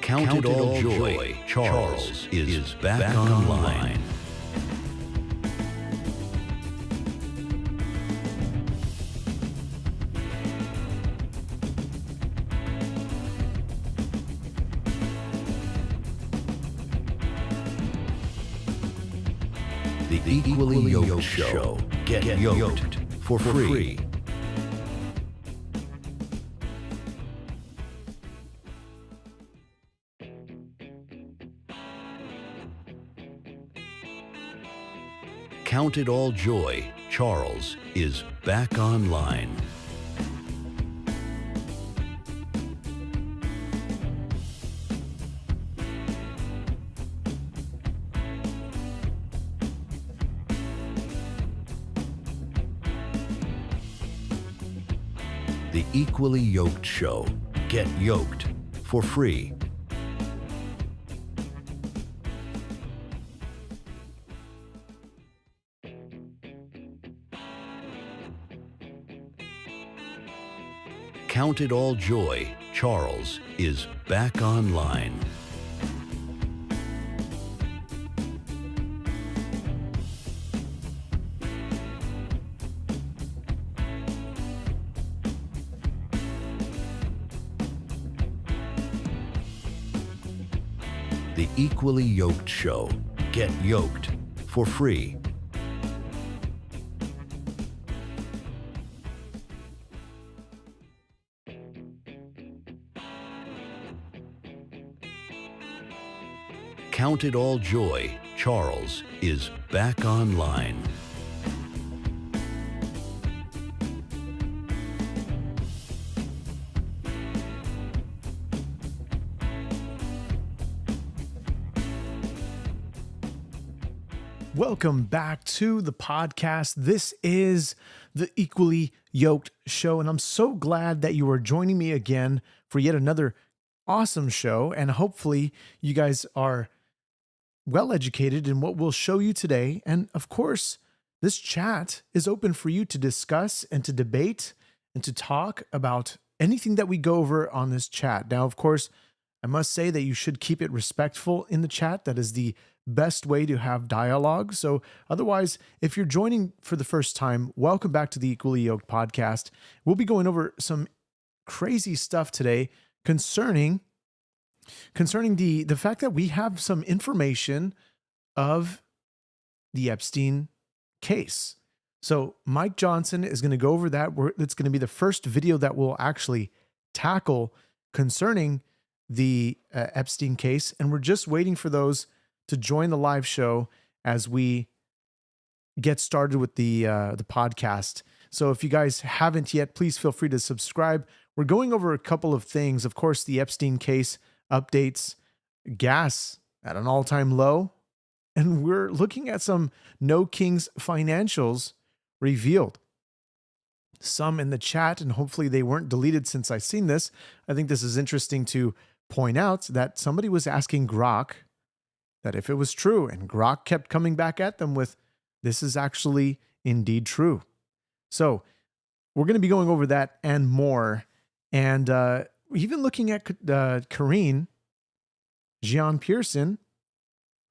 Count it all joy, Charles is back online. The Equally Yoked Show. Get yoked for free. Count it all joy, Charles is back online. The Equally Yoked Show. Get yoked for free. Count it all joy, Charles is back online. The Equally Yoked Show. Get yoked for free. Count it all joy, Charles is back online. Welcome back to the podcast. This is the Equally Yoked Show, and I'm so glad that you are joining me again for yet another awesome show. And hopefully you guys are well educated in what we'll show you today. And of course, this chat is open for you to discuss and to debate and to talk about anything that we go over on this chat. Now, of course, I must say that you should keep it respectful in the chat. That is the best way to have dialogue. So otherwise, if you're joining for the first time, welcome back to the Equally Yoked podcast. We'll be going over some crazy stuff today concerning the fact that we have some information of the Epstein case. So Mike Johnson is going to go over that. It's going to be the first video that we'll actually tackle concerning the Epstein case. And we're just waiting for those to join the live show as we get started with the podcast. So if you guys haven't yet, please feel free to subscribe. We're going over a couple of things. Of course, the Epstein case updates, gas at an all-time low, and we're looking at some No Kings financials revealed. Some in the chat, and hopefully they weren't deleted since I've seen this. I think this is interesting to point out that somebody was asking Grok that if it was true, and Grok kept coming back at them with, this is actually indeed true. So we're going to be going over that and more. And even looking at Karine Jean-Pierre,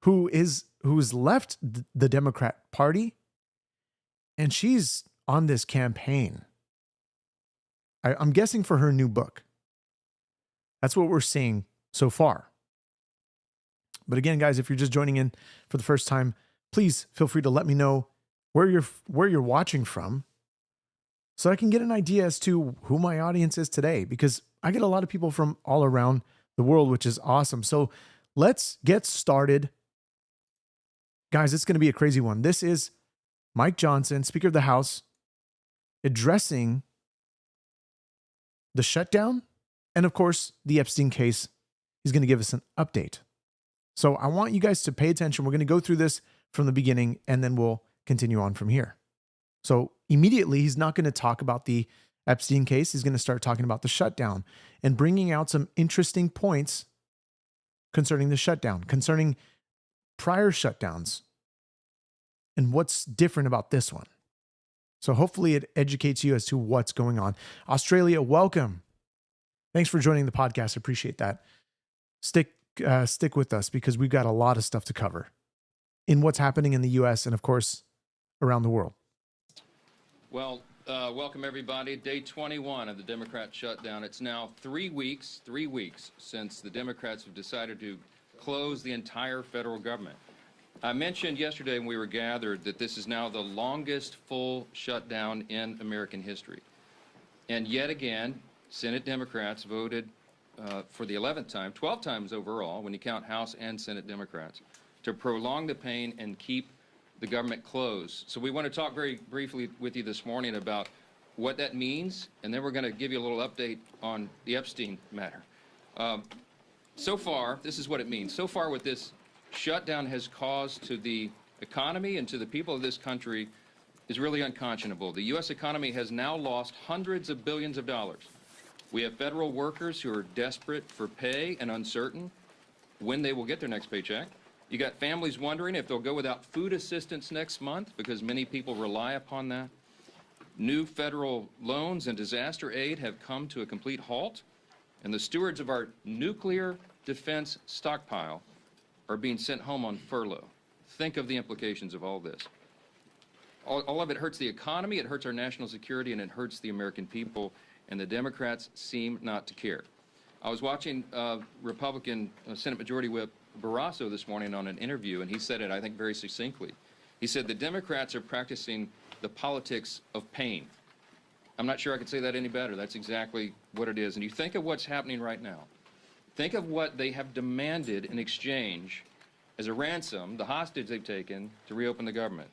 who's left the Democrat Party, and she's on this campaign. I'm guessing for her new book. That's what we're seeing so far. But again, guys, if you're just joining in for the first time, please feel free to let me know where you're watching from, so I can get an idea as to who my audience is today, because I get a lot of people from all around the world, which is awesome. So let's get started. Guys, it's going to be a crazy one. This is Mike Johnson, Speaker of the House, addressing the shutdown and, of course, the Epstein case. He's going to give us an update. So I want you guys to pay attention. We're going to go through this from the beginning, and then we'll continue on from here. So immediately, he's not going to talk about the Epstein case. He's going to start talking about the shutdown and bringing out some interesting points concerning the shutdown, concerning prior shutdowns, and what's different about this one. So hopefully it educates you as to what's going on. Australia, welcome. Thanks for joining the podcast. I appreciate that. stick with us because we've got a lot of stuff to cover in what's happening in the U.S. and, of course, around the world. Well, welcome everybody. Day 21 of the Democrat shutdown. It's now 3 weeks since the Democrats have decided to close the entire federal government. I mentioned yesterday when we were gathered that this is now the longest full shutdown in American history. And yet again, Senate Democrats voted for the 11th time, 12 times overall, when you count House and Senate Democrats, to prolong the pain and keep the government closed. So we want to talk very briefly with you this morning about what that means, and then we're going to give you a little update on the Epstein matter. So far, this is what it means. So far, what this shutdown has caused to the economy and to the people of this country is really unconscionable. The U.S. economy has now lost hundreds of billions of dollars. We have federal workers who are desperate for pay and uncertain when they will get their next paycheck. You got families wondering if they'll go without food assistance next month because many people rely upon that. New federal loans and disaster aid have come to a complete halt, and the stewards of our nuclear defense stockpile are being sent home on furlough. Think of the implications of all this. All of it hurts the economy, it hurts our national security, and it hurts the American people, and the Democrats seem not to care. I was watching Republican Senate Majority Whip Barrasso this morning on an interview, and he said it, I think, very succinctly. He said the Democrats are practicing the politics of pain. I'm not sure I could say that any better. That's exactly what it is. And you think of what's happening right now. Think of what they have demanded in exchange as a ransom, the hostage they've taken to reopen the government.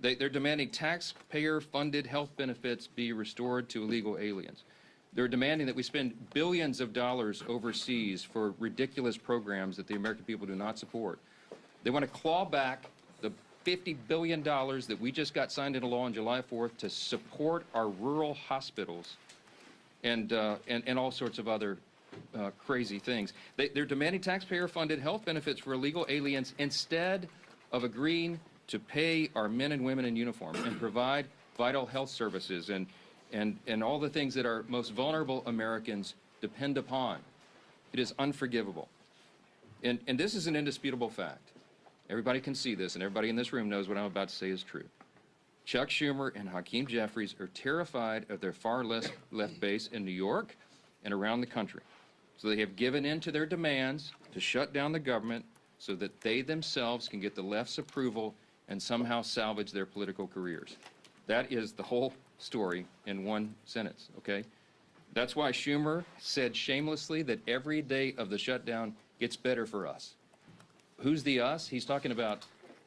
They're demanding taxpayer-funded health benefits be restored to illegal aliens. They're demanding that we spend billions of dollars overseas for ridiculous programs that the American people do not support. They want to claw back the $50 billion that we just got signed into law on July 4th to support our rural hospitals and all sorts of other crazy things. They're demanding taxpayer-funded health benefits for illegal aliens instead of agreeing to pay our men and women in uniform and provide vital health services and all the things that our most vulnerable Americans depend upon. It is unforgivable. And this is an indisputable fact. Everybody can see this, and everybody in this room knows what I'm about to say is true. Chuck Schumer and Hakeem Jeffries are terrified of their far left base in New York and around the country. So they have given in to their demands to shut down the government so that they themselves can get the left's approval and somehow salvage their political careers. That is the whole story in one sentence, okay? That's why Schumer said shamelessly that every day of the shutdown gets better for us. Who's the us? He's talking about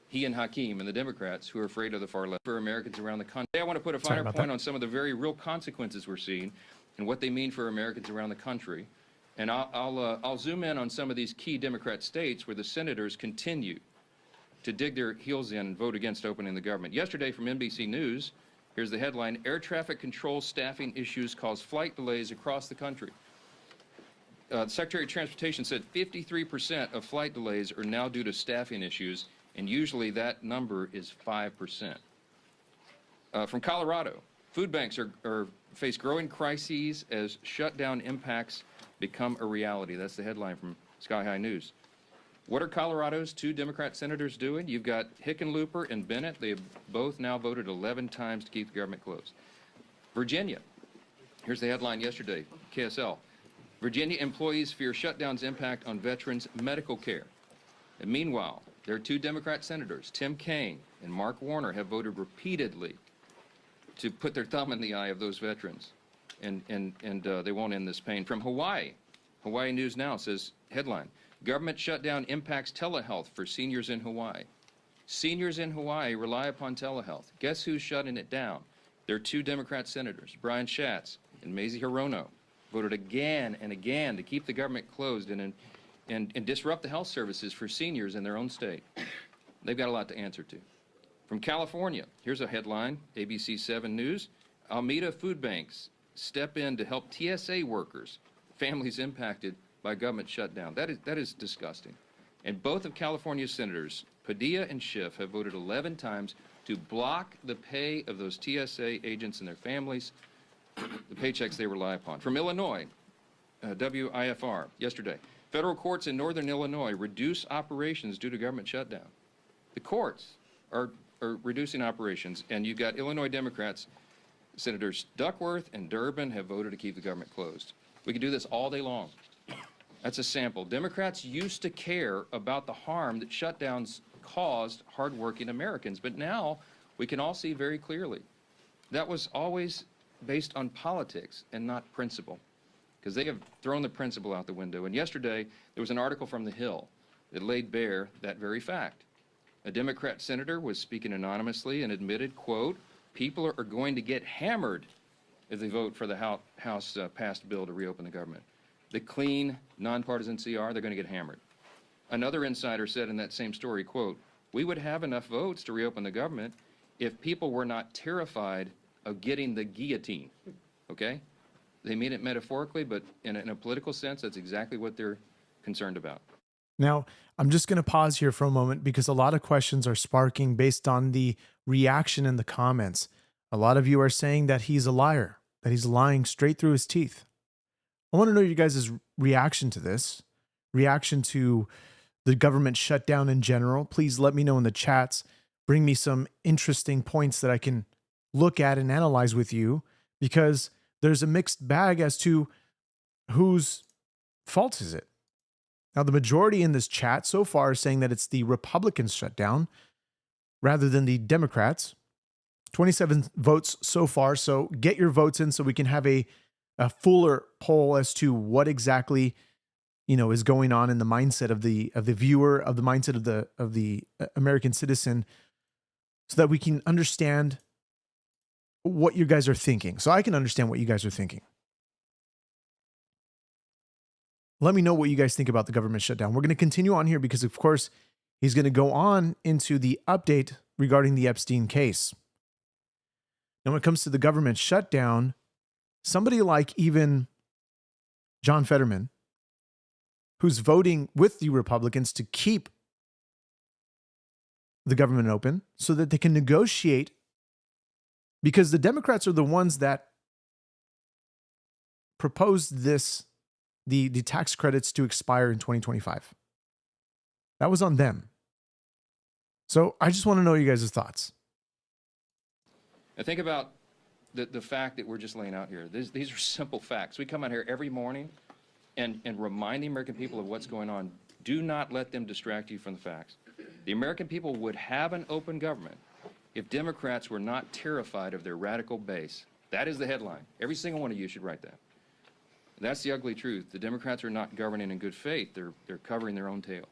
he and Hakeem and the Democrats who are afraid of the far left for Americans around the country. I want to put a finer point on some of the very real consequences we're seeing and what they mean for Americans around the country. And I'll zoom in on some of these key Democrat states where the senators continue to dig their heels in and vote against opening the government. Yesterday from NBC News, here's the headline: air traffic control staffing issues cause flight delays across the country. The Secretary of Transportation said 53% of flight delays are now due to staffing issues, and usually that number is 5%. From Colorado, food banks face growing crises as shutdown impacts become a reality. That's the headline from Sky High News. What are Colorado's two Democrat senators doing? You've got Hickenlooper and Bennett. They have both now voted 11 times to keep the government closed. Virginia. Here's the headline yesterday, KSL. Virginia employees fear shutdown's impact on veterans' medical care. And meanwhile, there are two Democrat senators, Tim Kaine and Mark Warner, have voted repeatedly to put their thumb in the eye of those veterans. And they won't end this pain. From Hawaii, Hawaii News Now says, headline, government shutdown impacts telehealth for seniors in Hawaii. Seniors in Hawaii rely upon telehealth. Guess who's shutting it down? There are two Democrat senators, Brian Schatz and Mazie Hirono, voted again and again to keep the government closed and disrupt the health services for seniors in their own state. They've got a lot to answer to. From California, here's a headline, ABC 7 News. Alameda food banks step in to help TSA workers, families impacted by government shutdown. That is disgusting. And both of California's senators, Padilla and Schiff, have voted 11 times to block the pay of those TSA agents and their families, the paychecks they rely upon. From Illinois, WIFR, yesterday, Federal courts in northern Illinois reduce operations due to government shutdown. The courts are reducing operations, and you've got Illinois Democrats, Senators Duckworth and Durbin have voted to keep the government closed. We could do this all day long. That's a sample. Democrats used to care about the harm that shutdowns caused hardworking Americans, but now we can all see very clearly that was always based on politics and not principle, because they have thrown the principle out the window. And yesterday, there was an article from The Hill that laid bare that very fact. A Democrat senator was speaking anonymously and admitted, quote, people are going to get hammered if they vote for the House passed bill to reopen the government. The clean, nonpartisan CR, they're going to get hammered. Another insider said in that same story, quote, we would have enough votes to reopen the government if people were not terrified of getting the guillotine, okay? They mean it metaphorically, but in a political sense, that's exactly what they're concerned about. Now, I'm just going to pause here for a moment because a lot of questions are sparking based on the reaction in the comments. A lot of you are saying that he's a liar, that he's lying straight through his teeth. I want to know you guys' reaction to this, reaction to the government shutdown in general. Please let me know in the chats. Bring me some interesting points that I can look at and analyze with you, because there's a mixed bag as to whose fault is it. Now, the majority in this chat so far is saying that it's the Republicans shutdown rather than the Democrats. 27 votes so far. So get your votes in so we can have a fuller poll as to what exactly, is going on in the mindset of the viewer, of the mindset of the American citizen, so that we can understand what you guys are thinking. So I can understand what you guys are thinking. Let me know what you guys think about the government shutdown. We're going to continue on here because, of course, he's going to go on into the update regarding the Epstein case. Now, when it comes to the government shutdown, somebody like even John Fetterman, who's voting with the Republicans to keep the government open so that they can negotiate, because the Democrats are the ones that proposed this, the tax credits to expire in 2025. That was on them. So I just want to know you guys' thoughts. Now think about the fact that we're just laying out here. These are simple facts. We come out here every morning and remind the American people of what's going on. Do not let them distract you from the facts. The American people would have an open government if Democrats were not terrified of their radical base. That is the headline. Every single one of you should write that. That's the ugly truth. The Democrats are not governing in good faith. They're covering their own tail.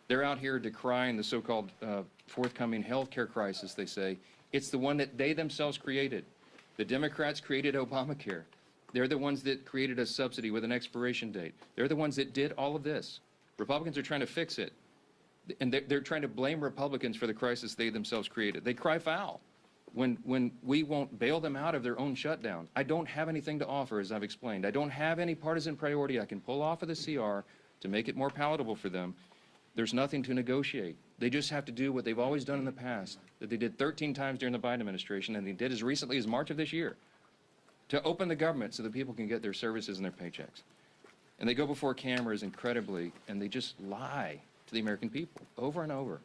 They're out here decrying the so-called forthcoming health care crisis, they say. It's the one that they themselves created. The Democrats created Obamacare. They're the ones that created a subsidy with an expiration date. They're the ones that did all of this. Republicans are trying to fix it. And they're trying to blame Republicans for the crisis they themselves created. They cry foul when we won't bail them out of their own shutdown. I don't have anything to offer, as I've explained. I don't have any partisan priority I can pull off of the CR to make it more palatable for them. There's nothing to negotiate. They just have to do what they've always done in the past, that they did 13 times during the Biden administration, and they did as recently as March of this year, to open the government so that people can get their services and their paychecks. And they go before cameras incredibly, and they just lie to the American people over and over.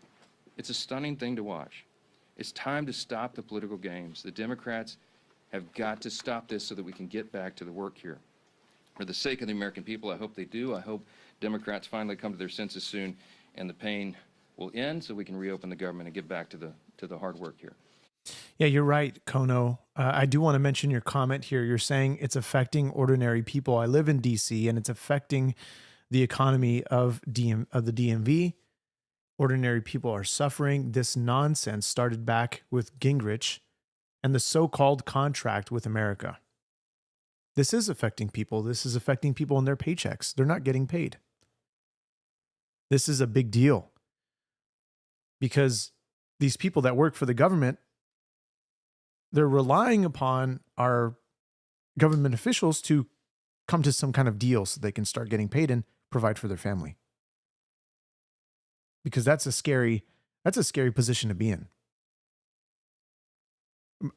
It's a stunning thing to watch. It's time to stop the political games. The Democrats have got to stop this so that we can get back to the work here. For the sake of the American people, I hope they do. I hope Democrats finally come to their senses soon and the pain will end so we can reopen the government and get back to the hard work here. Yeah, you're right, Kono. I do want to mention your comment here. You're saying it's affecting ordinary people. I live in D.C. and it's affecting the economy of the DMV. Ordinary people are suffering. This nonsense started back with Gingrich and the so-called contract with America. This is affecting people. This is affecting people in their paychecks. They're not getting paid. This is a big deal because these people that work for the government, they're relying upon our government officials to come to some kind of deal so they can start getting paid and provide for their family. Because that's a scary position to be in.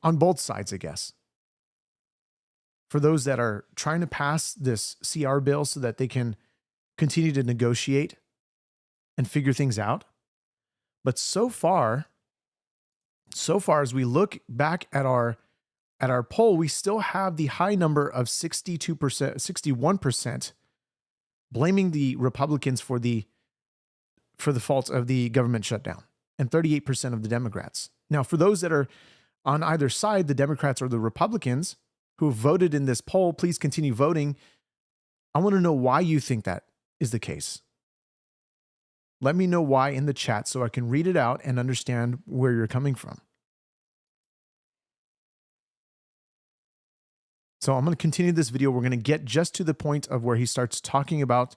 On both sides, I guess. For those that are trying to pass this CR bill so that they can continue to negotiate and figure things out. But so far as we look back at our poll, we still have the high number of 62%, 61% blaming the Republicans for the faults of the government shutdown, and 38% of the Democrats. Now, for those that are on either side, the Democrats or the Republicans who have voted in this poll, please continue voting. I want to know why you think that is the case. Let me know why in the chat so I can read it out and understand where you're coming from. So I'm going to continue this video. We're going to get just to the point of where he starts talking about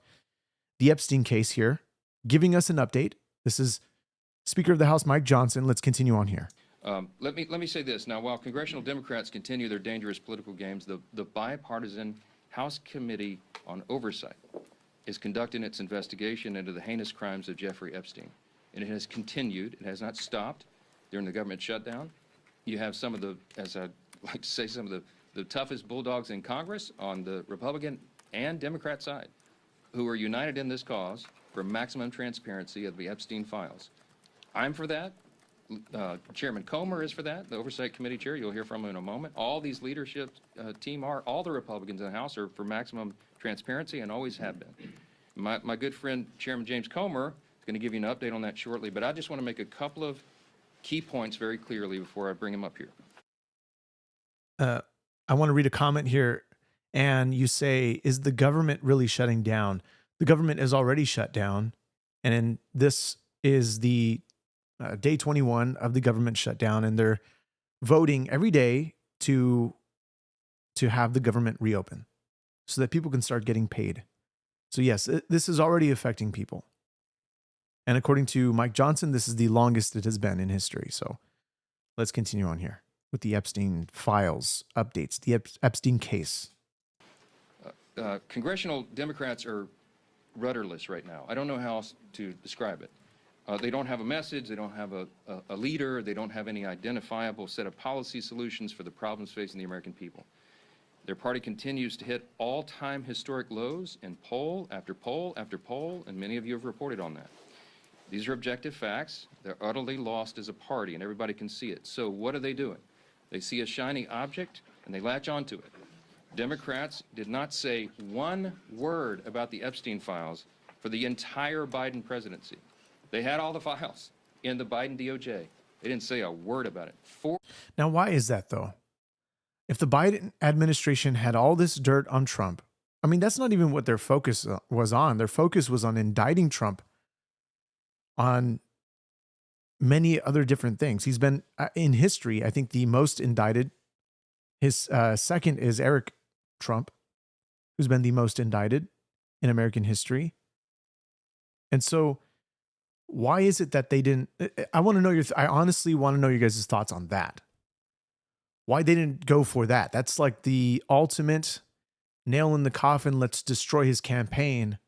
the Epstein case here, giving us an update. This is Speaker of the House Mike Johnson. Let's continue on here. Let me say this. Now, while congressional Democrats continue their dangerous political games, the bipartisan House Committee on Oversight is conducting its investigation into the heinous crimes of Jeffrey Epstein. And it has continued. It has not stopped during the government shutdown. You have some of the, as I like to say, some of the toughest bulldogs in Congress on the Republican and Democrat side who are united in this cause for maximum transparency of the Epstein files. I'm for that. Chairman Comer is for that, the Oversight Committee chair. You'll hear from him in a moment. All these leadership team are, all the Republicans in the House are for maximum transparency and always have been. My good friend, Chairman James Comer, is going to give you an update on that shortly, but I just want to make a couple of key points very clearly before I bring him up here. I want to read a comment here, and you say, is the government really shutting down? The government is already shut down, and this is the day 21 of the government shutdown, and they're voting every day to have the government reopen so that people can start getting paid. So yes, this is already affecting people. And according to Mike Johnson, this is the longest it has been in history. So let's continue on here with the Epstein files updates, the Epstein case. Congressional Democrats are rudderless right now. I don't know how else to describe it. They don't have a message. They don't have a leader. They don't have any identifiable set of policy solutions for the problems facing the American people. Their party continues to hit all-time historic lows in poll after poll after poll, and many of you have reported on that. These are objective facts. They're utterly lost as a party, and everybody can see it. So what are they doing? They see a shiny object, and they latch onto it. Democrats did not say one word about the Epstein files for the entire Biden presidency. They had all the files in the Biden DOJ. They didn't say a word about it. Now, why is that, though? If the Biden administration had all this dirt on Trump, I mean, that's not even what their focus was on. Their focus was on indicting Trump on many other different things. He's been, in history, I think the most indicted. His second is Eric Trump, who's been the most indicted in American history. And so why is it that they didn't, I want to know I honestly want to know your guys' thoughts on that. Why they didn't go for that. That's like the ultimate nail in the coffin. Let's destroy his campaign.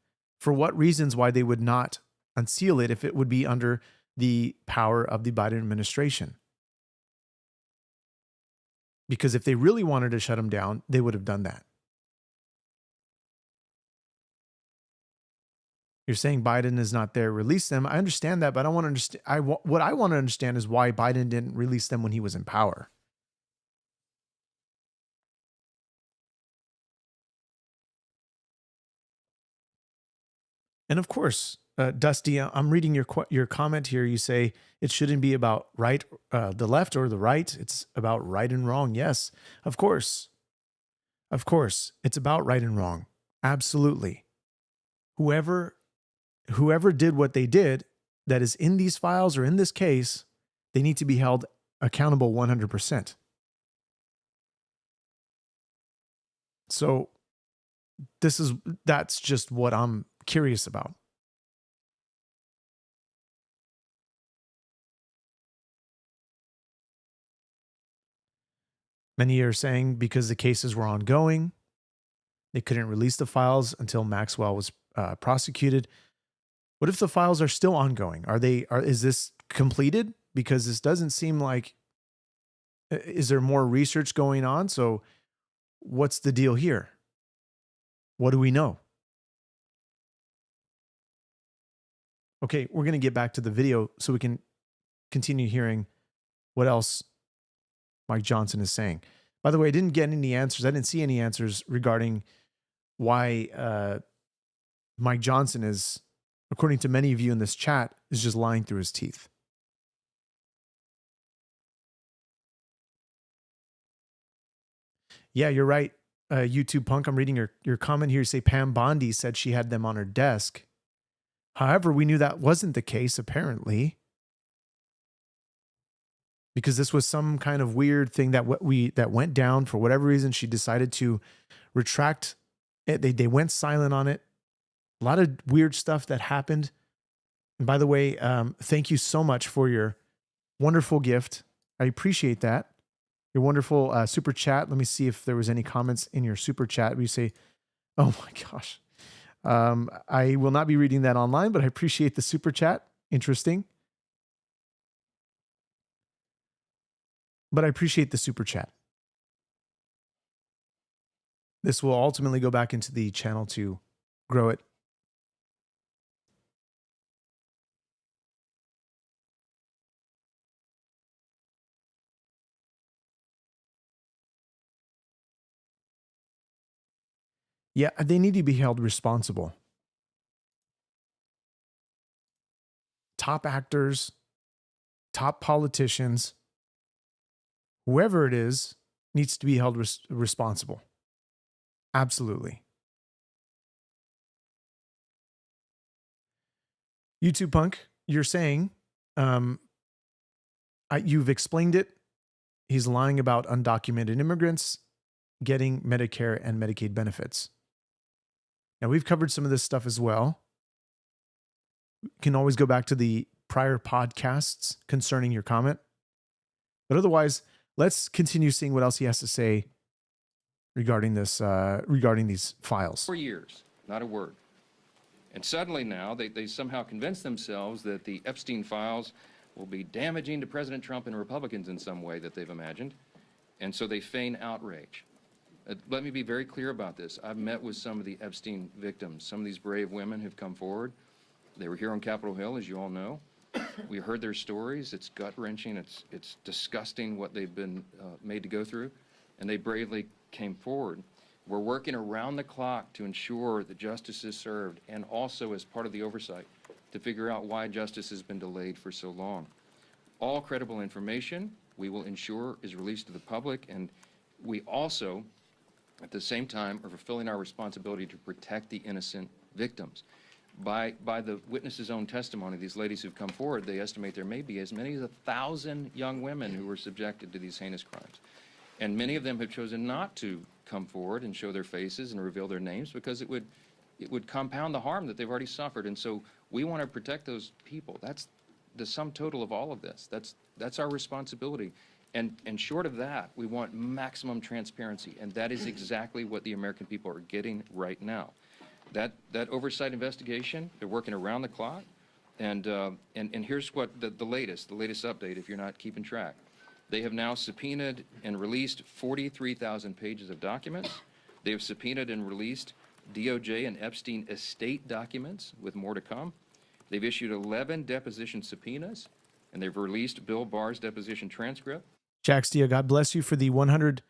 For what reasons why they would not unseal it if it would be under the power of the Biden administration? Because if they really wanted to shut him down, they would have done that. You're saying Biden is not there, release them. I understand that, but I want to understand. What I want to understand is why Biden didn't release them when he was in power. And of course, Dusty, I'm reading your comment here. You say it shouldn't be about the left or the right. It's about right and wrong. Yes, of course. Of course, it's about right and wrong. Absolutely. Whoever did what they did that is in these files or in this case, they need to be held accountable 100%. So that's just what I'm curious about. Many are saying because the cases were ongoing, they couldn't release the files until Maxwell was prosecuted. What if the files are still ongoing? Is this completed? Because this doesn't seem like, is there more research going on? So what's the deal here? What do we know? Okay, we're going to get back to the video so we can continue hearing what else Mike Johnson is saying. By the way, I didn't get any answers. I didn't see any answers regarding why Mike Johnson is, according to many of you in this chat, is just lying through his teeth. Yeah, you're right. YouTube Punk, I'm reading your comment here. You say Pam Bondi said she had them on her desk. However, we knew that wasn't the case, apparently, because this was some kind of weird thing that went down. For whatever reason, she decided to retract it. They went silent on it. A lot of weird stuff that happened. And by the way, thank you so much for your wonderful gift. I appreciate that. Your wonderful super chat. Let me see if there was any comments in your super chat where you say, oh my gosh. I will not be reading that online, but I appreciate the super chat. Interesting. But I appreciate the super chat. This will ultimately go back into the channel to grow it. Yeah, they need to be held responsible. Top actors, top politicians, whoever it is, needs to be held responsible. Absolutely. YouTube Punk, you're saying, you've explained it. He's lying about undocumented immigrants getting Medicare and Medicaid benefits. Now, we've covered some of this stuff as well. You can always go back to the prior podcasts concerning your comment. But otherwise, let's continue seeing what else he has to say regarding this, regarding these files. 4 years, not a word. And suddenly now they somehow convince themselves that the Epstein files will be damaging to President Trump and Republicans in some way that they've imagined. And so they feign outrage. Let me be very clear about this. I've met with some of the Epstein victims. Some of these brave women have come forward. They were here on Capitol Hill, as you all know. We heard their stories. It's gut-wrenching. It's disgusting what they've been made to go through. And they bravely came forward. We're working around the clock to ensure that justice is served, and also as part of the oversight to figure out why justice has been delayed for so long. All credible information we will ensure is released to the public, and we also, at the same time, are fulfilling our responsibility to protect the innocent victims. By the witnesses' own testimony, these ladies who've come forward, they estimate there may be as many as 1,000 young women who were subjected to these heinous crimes. And many of them have chosen not to come forward and show their faces and reveal their names because it would compound the harm that they've already suffered. And so we want to protect those people. That's the sum total of all of this. That's our responsibility. And short of that, we want maximum transparency. And that is exactly what the American people are getting right now. That oversight investigation, they're working around the clock. And here's what the latest update, if you're not keeping track. They have now subpoenaed and released 43,000 pages of documents. They have subpoenaed and released DOJ and Epstein estate documents, with more to come. They've issued 11 deposition subpoenas, and they've released Bill Barr's deposition transcript. Jack Steele, God bless you for the 100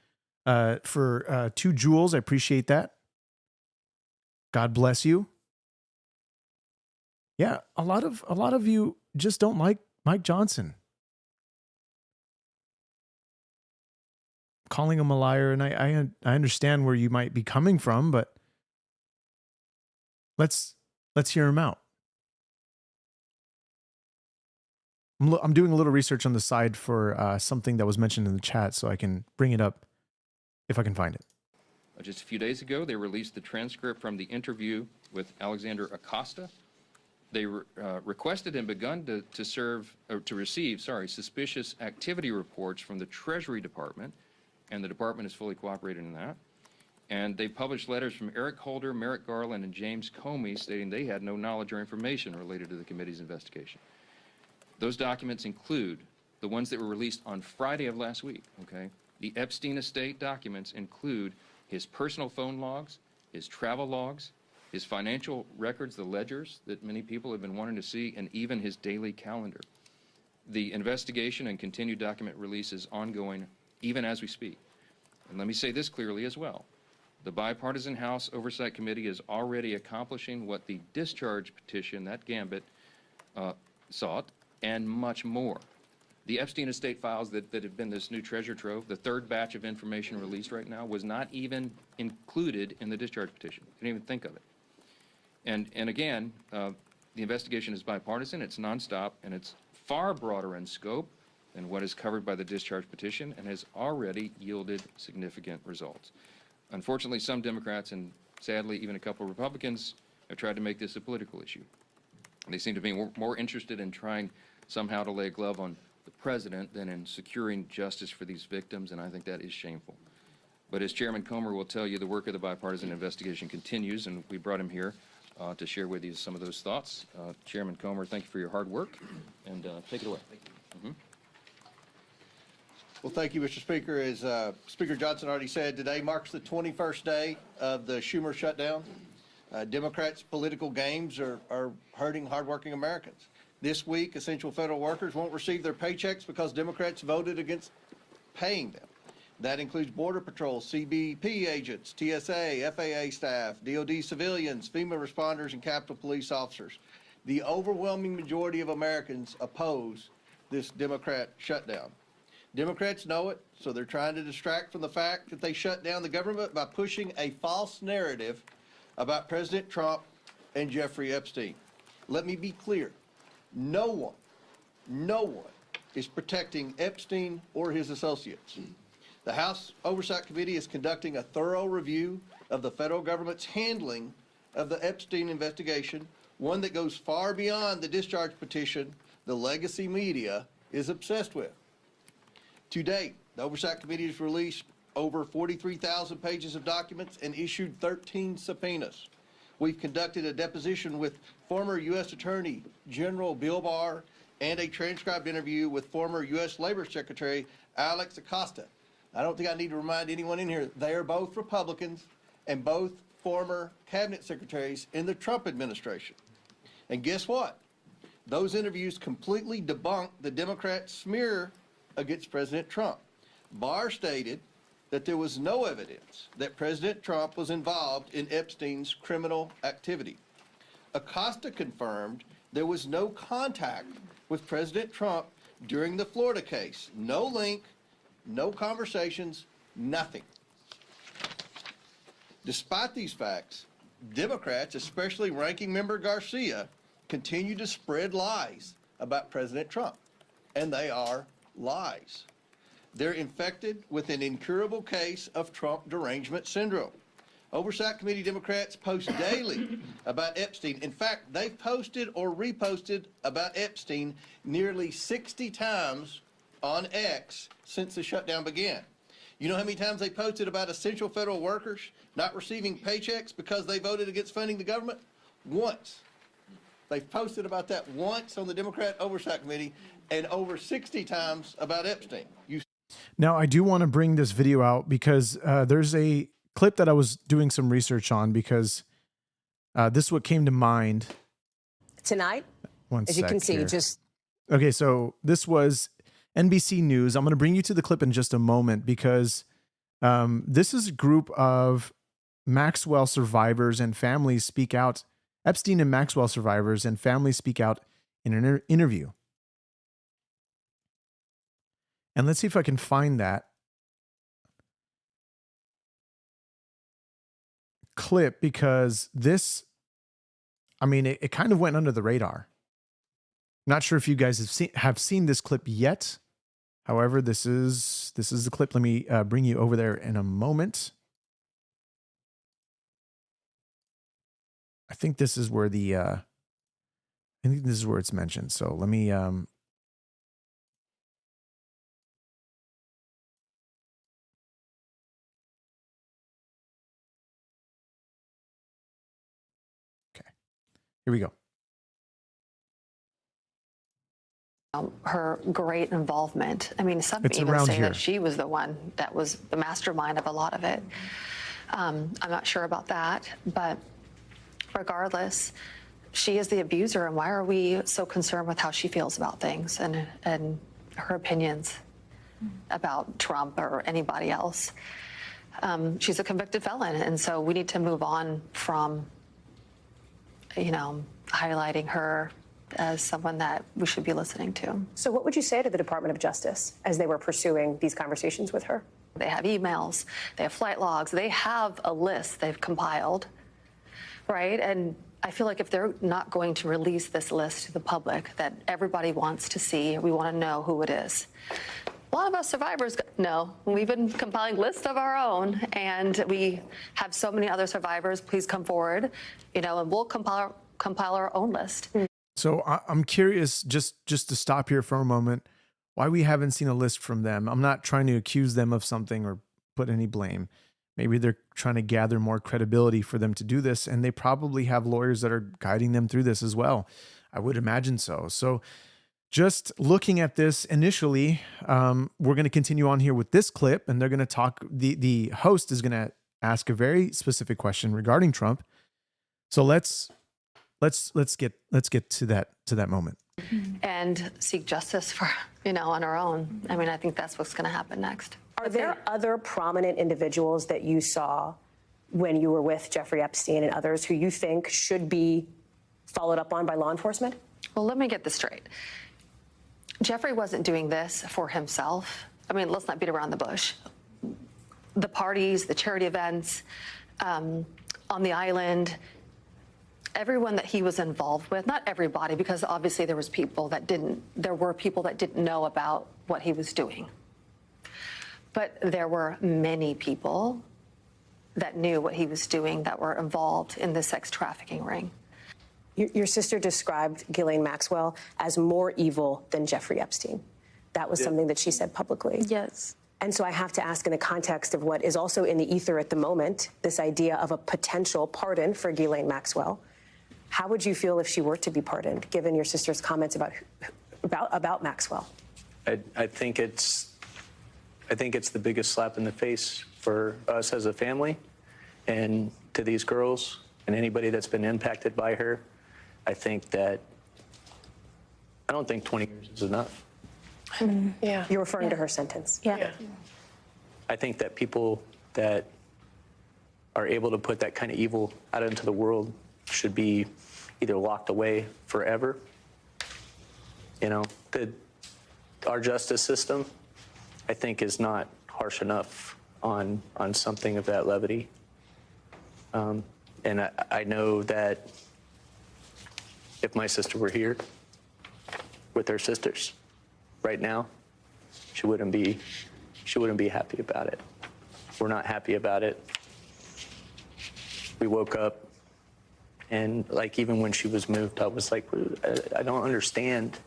for 2 jewels. I appreciate that. God bless you. Yeah, a lot of you just don't like Mike Johnson. Calling him a liar, and I understand where you might be coming from, but let's hear him out. I'm doing a little research on the side for something that was mentioned in the chat, so I can bring it up if I can find it. Just a few days ago, they released the transcript from the interview with Alexander Acosta. They requested and begun to receive suspicious activity reports from the Treasury Department, and the department is fully cooperating in that. And they published letters from Eric Holder, Merrick Garland, and James Comey stating they had no knowledge or information related to the committee's investigation. Those documents include the ones that were released on Friday of last week, okay? The Epstein estate documents include his personal phone logs, his travel logs, his financial records, the ledgers that many people have been wanting to see, and even his daily calendar. The investigation and continued document release is ongoing even as we speak. And let me say this clearly as well. The bipartisan House Oversight Committee is already accomplishing what the discharge petition, that gambit, sought, and much more. The Epstein estate files that have been this new treasure trove, the third batch of information released right now, was not even included in the discharge petition. Didn't even think of it. And again, the investigation is bipartisan, it's nonstop, and it's far broader in scope than what is covered by the discharge petition and has already yielded significant results. Unfortunately, some Democrats and sadly even a couple of Republicans have tried to make this a political issue. They seem to be more interested in trying somehow to lay a glove on the president than in securing justice for these victims, and I think that is shameful. But as Chairman Comer will tell you, the work of the bipartisan investigation continues, and we brought him here to share with you some of those thoughts. Chairman Comer, thank you for your hard work, and take it away. Well, thank you, Mr. Speaker. As Speaker Johnson already said, today marks the 21st day of the Schumer shutdown. Democrats' political games are hurting hardworking Americans. This week, essential federal workers won't receive their paychecks because Democrats voted against paying them. That includes Border Patrol, CBP agents, TSA, FAA staff, DOD civilians, FEMA responders, and Capitol Police officers. The overwhelming majority of Americans oppose this Democrat shutdown. Democrats know it, so they're trying to distract from the fact that they shut down the government by pushing a false narrative about President Trump and Jeffrey Epstein. Let me be clear. No one is protecting Epstein or his associates. The House Oversight Committee is conducting a thorough review of the federal government's handling of the Epstein investigation, one that goes far beyond the discharge petition the legacy media is obsessed with. To date, the Oversight Committee has released over 43,000 pages of documents and issued 13 subpoenas. We've conducted a deposition with former U.S. Attorney General Bill Barr and a transcribed interview with former U.S. Labor Secretary Alex Acosta. I don't think I need to remind anyone in here, they are both Republicans and both former cabinet secretaries in the Trump administration. And guess what? Those interviews completely debunked the Democrat smear against President Trump. Barr stated that there was no evidence that President Trump was involved in Epstein's criminal activity. Acosta confirmed there was no contact with President Trump during the Florida case. No link, no conversations, nothing. Despite these facts, Democrats, especially Ranking Member Garcia, continue to spread lies about President Trump, and they are lies. They're infected with an incurable case of Trump derangement syndrome. Oversight Committee Democrats post daily about Epstein. In fact, they've posted or reposted about Epstein nearly 60 times on X since the shutdown began. You know how many times they posted about essential federal workers not receiving paychecks because they voted against funding the government? Once. They've posted about that once on the Democrat Oversight Committee and over 60 times about Epstein. Now, I do want to bring this video out because there's a clip that I was doing some research on because this is what came to mind. Tonight, as you can see, just... Okay, so this was NBC News. I'm going to bring you to the clip in just a moment because this is a group of Maxwell survivors and families speak out. Epstein and Maxwell survivors and families speak out in an interview. And let's see if I can find that clip because this, I mean, it kind of went under the radar. Not sure if you guys have seen this clip yet. However, this is the clip. Let me bring you over there in a moment. I think this is where it's mentioned. So let me here we go. Her great involvement. I mean, some even say that she was the one that was the mastermind of a lot of it. I'm not sure about that, but regardless, she is the abuser, and why are we so concerned with how she feels about things and her opinions about Trump or anybody else? She's a convicted felon, and so we need to move on from, highlighting her as someone that we should be listening to. So what would you say to the Department of Justice as they were pursuing these conversations with her? They have emails, they have flight logs, they have a list they've compiled, right? And I feel like if they're not going to release this list to the public that everybody wants to see, we want to know who it is. A lot of us survivors know. We've been compiling lists of our own, and we have so many other survivors. Please come forward, and we'll compile our own list. So I'm curious, just to stop here for a moment, why we haven't seen a list from them. I'm not trying to accuse them of something or put any blame. Maybe they're trying to gather more credibility for them to do this, and they probably have lawyers that are guiding them through this as well. I would imagine so. So just looking at this initially, we're going to continue on here with this clip, and they're going to talk. The host is going to ask a very specific question regarding Trump. So let's get to that moment and seek justice for on our own. I mean, I think that's what's going to happen next. Are there other prominent individuals that you saw when you were with Jeffrey Epstein and others who you think should be followed up on by law enforcement? Well, let me get this straight. Jeffrey wasn't doing this for himself. I mean, let's not beat around the bush. The parties, the charity events, on the island, everyone that he was involved with, not everybody, because obviously there were people that didn't know about what he was doing. But there were many people that knew what he was doing that were involved in the sex trafficking ring. Your sister described Ghislaine Maxwell as more evil than Jeffrey Epstein. That was something that she said publicly. Yes. And so I have to ask, in the context of what is also in the ether at the moment, this idea of a potential pardon for Ghislaine Maxwell, how would you feel if she were to be pardoned, given your sister's comments about Maxwell? I think it's the biggest slap in the face for us as a family, and to these girls and anybody that's been impacted by her. I don't think 20 years is enough. Yeah. You're referring to her sentence. Yeah. I think that people that are able to put that kind of evil out into the world should be either locked away forever. Our justice system, I think, is not harsh enough on something of that levity. And I know that if my sister were here with her sisters right now, she wouldn't be happy about it. We're not happy about it. We woke up, and even when she was moved, I was like, I don't understand.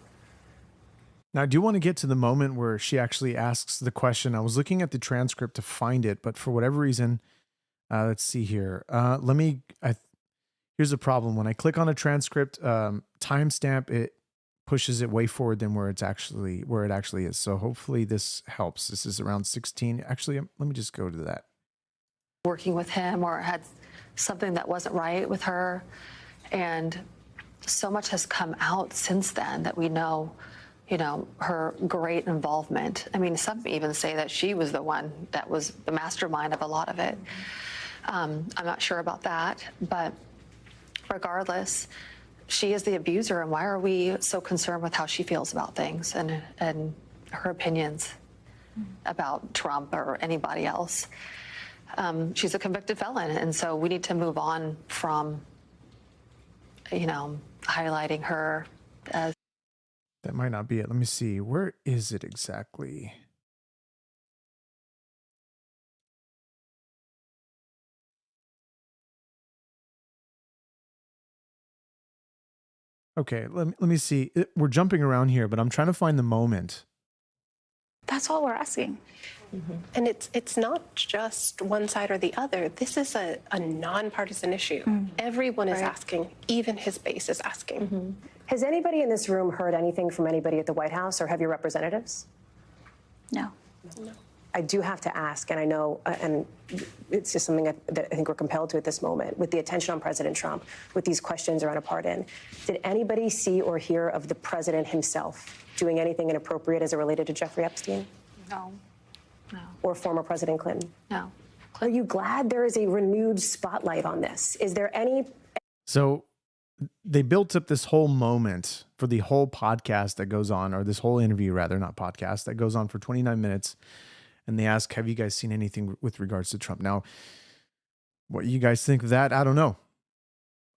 Now, I do want to get to the moment where she actually asks the question. I was looking at the transcript to find it, but for whatever reason, let's see here. Here's a problem. When I click on a transcript timestamp, it pushes it way forward than where it actually is. So hopefully this helps. This is around 16. Actually, let me just go to that. Working with him or had something that wasn't right with her. And so much has come out since then that we know, her great involvement. I mean, some even say that she was the one that was the mastermind of a lot of it. I'm not sure about that, but regardless, she is the abuser, and why are we so concerned with how she feels about things and her opinions about Trump or anybody else? She's a convicted felon, and so we need to move on from, highlighting her as. That might not be it. Let me see. Where is it exactly? Okay, let me see. We're jumping around here, but I'm trying to find the moment. That's all we're asking. Mm-hmm. And it's not just one side or the other. This is a nonpartisan issue. Everyone is asking, even his base is asking. Has anybody in this room heard anything from anybody at the White House or have your representatives? No. I do have to ask, and I know, and it's just something that I think we're compelled to at this moment, with the attention on President Trump, with these questions around a pardon. Did anybody see or hear of the president himself doing anything inappropriate as it related to Jeffrey Epstein? No. No. Or former President Clinton? No. Are you glad there is a renewed spotlight on this? Is there any... So they built up this whole moment for the whole podcast that goes on, or this whole interview, rather, not podcast, that goes on for 29 minutes. And they ask, have you guys seen anything with regards to Trump? Now, what you guys think of that, I don't know.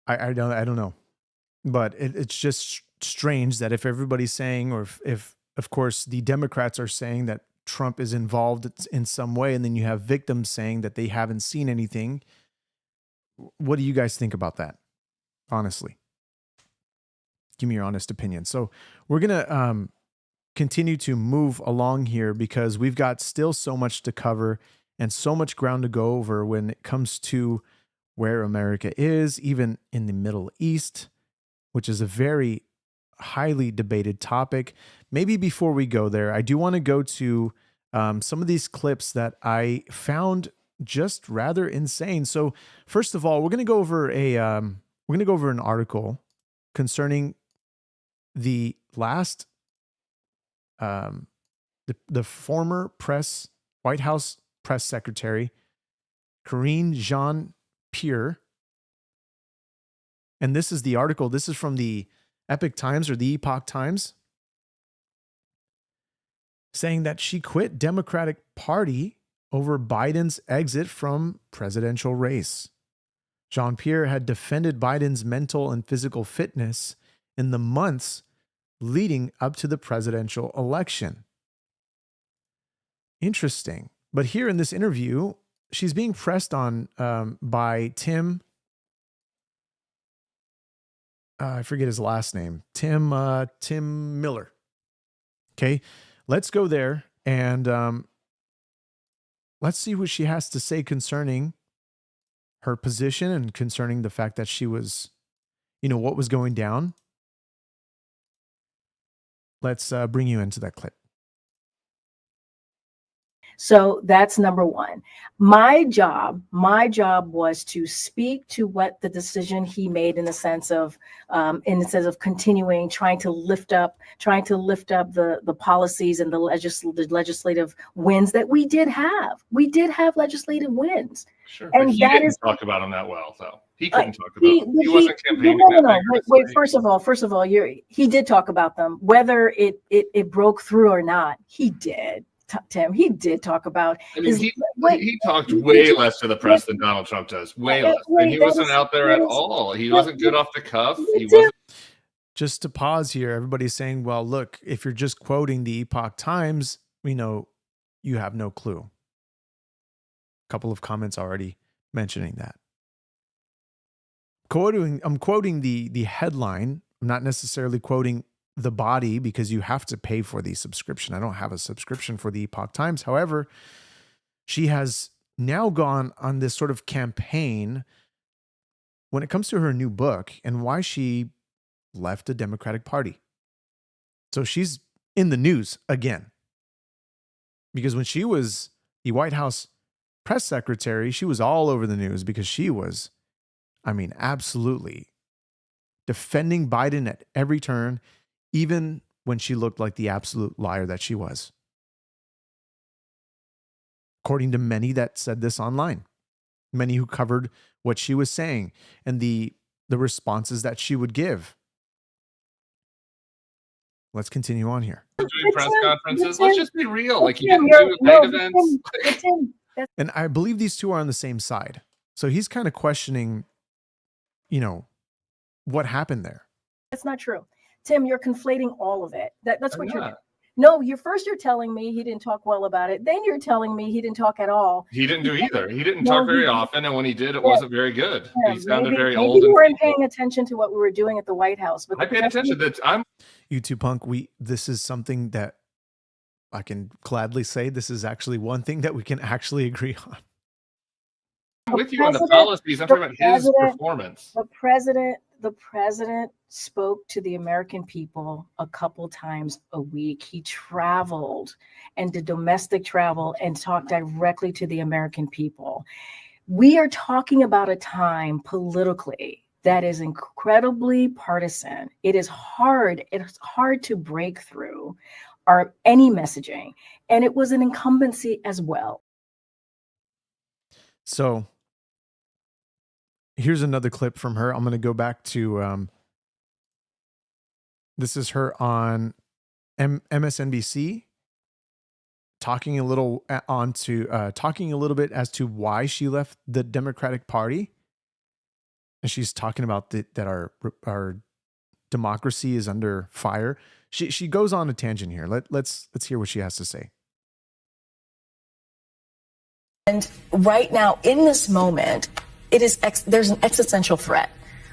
I don't know. But it's just strange that if everybody's saying, or if of course the Democrats are saying that Trump is involved in some way, and then you have victims saying that they haven't seen anything. What do you guys think about that? Honestly, give me your honest opinion. So we're going to continue to move along here because we've got still so much to cover and so much ground to go over when it comes to where America is, even in the Middle East, which is a very highly debated topic. Maybe before we go there, I do want to go to some of these clips that I found just rather insane. So first of all, we're going to go over an article concerning the last the former White House press secretary, Karine Jean-Pierre. And this is the article. This is from the Epoch Times, or the Epoch Times, saying that she quit Democratic Party over Biden's exit from presidential race. Jean-Pierre had defended Biden's mental and physical fitness in the months leading up to the presidential election. Interesting. But here in this interview, she's being pressed on by Tim. I forget his last name. Tim Miller. Okay, let's go there and let's see what she has to say concerning her position and concerning the fact that she was, what was going down. Let's bring you into that clip. So that's number one. My job was to speak to what the decision he made in the sense of continuing, trying to lift up the policies and the legislative wins that we did have. We did have legislative wins. Sure, and but he didn't talk about them that well, though. He couldn't talk about them. He wasn't campaigning. No. Wait. First of all, he did talk about them. Whether it broke through or not, he did. Tim, he did talk about. I mean, he talked way less to the press than Donald Trump does. Way less. And he wasn't out there at all. He wasn't good off the cuff. He wasn't. Just to pause here, everybody's saying, well, look, if you're just quoting the Epoch Times, you have no clue. A couple of comments already mentioning that. I'm quoting the headline. I'm not necessarily quoting the body because you have to pay for the subscription. I don't have a subscription for the Epoch Times. However, she has now gone on this sort of campaign when it comes to her new book and why she left the Democratic Party. So she's in the news again. Because when she was the White House press secretary, she was all over the news because she was, absolutely defending Biden at every turn, even when she looked like the absolute liar that she was. According to many that said this online, many who covered what she was saying and the responses that she would give. Let's continue on here. Doing press conferences. Let's just be real. Like, you didn't do night events. And I believe these two are on the same side. So he's kind of questioning, what happened there. That's not true. Tim, you're conflating all of it. That's what you're doing. No, you're telling me he didn't talk well about it. Then you're telling me he didn't talk at all. He didn't do either. He didn't talk very often, and when he did, it wasn't very good. Yeah, he sounded very maybe old. You weren't paying attention to what we were doing at the White House. But I paid attention. YouTube Punk, this is something that I can gladly say this is actually one thing that we can actually agree on. With you on the policies. I'm talking about his performance. The president, The president spoke to the American people a couple times a week. He traveled and did domestic travel and talked directly to the American people. We are talking about a time politically that is incredibly partisan. It's hard to break through any messaging. And it was an incumbency as well. So here's another clip from her. I'm going to go back to this is her on MSNBC talking a little bit as to why she left the Democratic Party. And she's talking about that our democracy is under fire. She goes on a tangent here. Let's hear what she has to say. And right now, in this moment, there's an existential threat.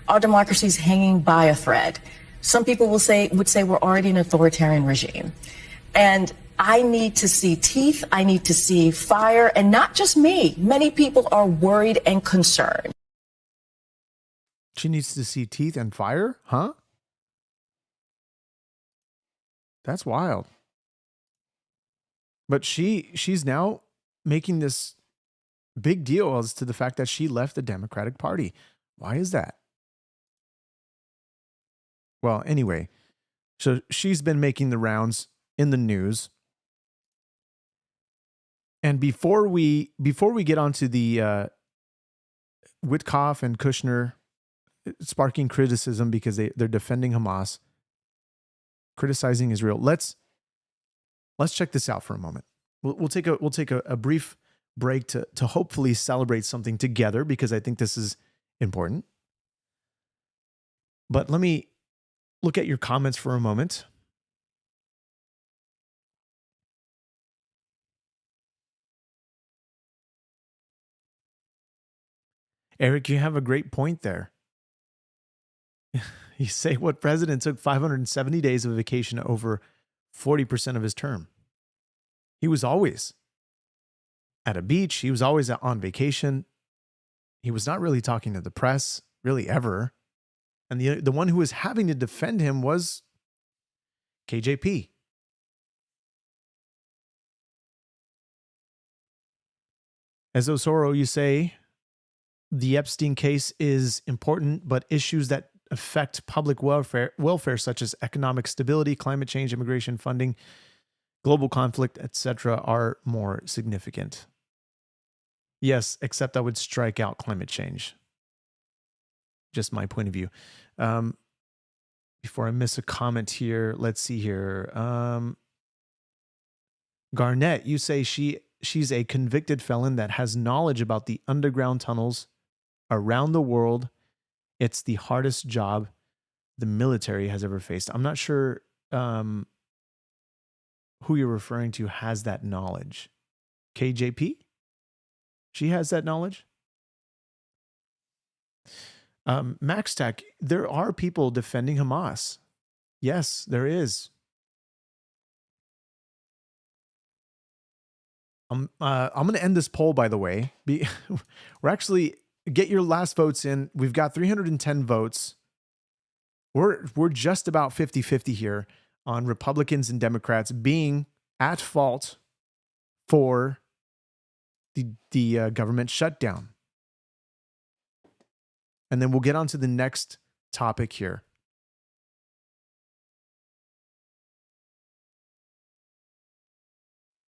Our democracy is hanging by a thread. Some people would say we're already an authoritarian regime. And I need to see teeth. I need to see fire. And not just me. Many people are worried and concerned. She needs to see teeth and fire? Huh? That's wild. But she's now making this big deal as to the fact that she left the Democratic Party. Why is that? Well, anyway, so she's been making the rounds in the news. And before we get onto the Witkoff and Kushner sparking criticism because they're defending Hamas, criticizing Israel, let's check this out for a moment. We'll take a brief break to hopefully celebrate something together, because I think this is important. But let me look at your comments for a moment. Eric, you have a great point there. You say, what president took 570 days of vacation over 40% of his term? He was always at a beach. He was always on vacation. He was not really talking to the press, really ever. And the one who was having to defend him was KJP. As Osoro, you say, the Epstein case is important, but issues that affect public welfare such as economic stability, climate change, immigration funding, global conflict, etc., are more significant. Yes, except I would strike out climate change. Just my point of view. Before I miss a comment here, let's see here. Garnett, you say she's a convicted felon that has knowledge about the underground tunnels around the world. It's the hardest job the military has ever faced. I'm not sure who you're referring to has that knowledge. KJP? She has that knowledge? Max Tech, there are people defending Hamas. Yes, there is. I'm going to end this poll, by the way. We're actually, get your last votes in. We've got 310 votes. We're just about 50-50 here on Republicans and Democrats being at fault for the government shutdown. And then we'll get on to the next topic here.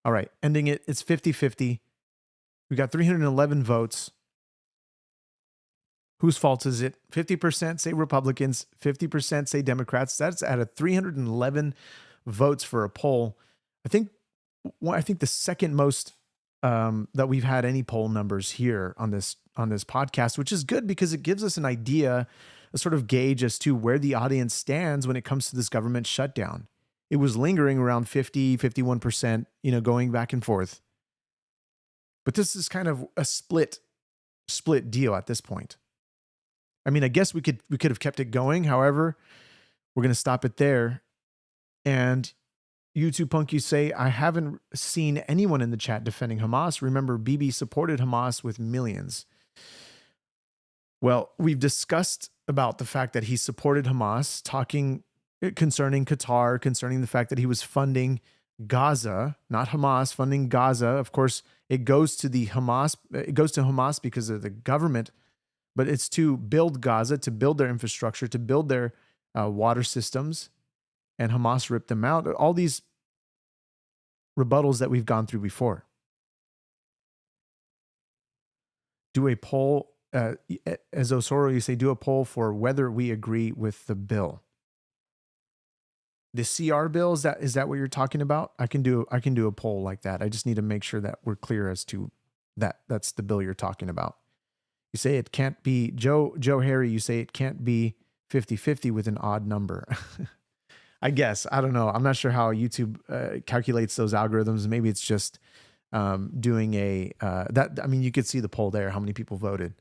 All right, ending it. It's 50-50. We got 311 votes. Whose fault is it? 50% say Republicans, 50% say Democrats. That's out of 311 votes for a poll. I think the second most that we've had any poll numbers here on this podcast, which is good because it gives us an idea, a sort of gauge as to where the audience stands when it comes to this government shutdown. It was lingering around 50, 51%, going back and forth. But this is kind of a split deal at this point. I mean, I guess we could have kept it going. However, we're going to stop it there. And YouTube Punk, you say, I haven't seen anyone in the chat defending Hamas. Remember, Bibi supported Hamas with millions. Well, we've discussed about the fact that he supported Hamas, talking concerning Qatar, concerning the fact that he was funding Gaza, not Hamas, funding Gaza. Of course, it goes to Hamas because of the government, but it's to build Gaza, to build their infrastructure, to build their water systems, and Hamas ripped them out. All these rebuttals that we've gone through before. Do a poll, as Osoro, you say, do a poll for whether we agree with the bill. The CR bill, is that what you're talking about? I can do a poll like that. I just need to make sure that we're clear as to that. That's the bill you're talking about. You say it can't be, Joe Harry, you say it can't be 50-50 with an odd number. I guess. I don't know. I'm not sure how YouTube calculates those algorithms. Maybe it's just doing you could see the poll there, how many people voted.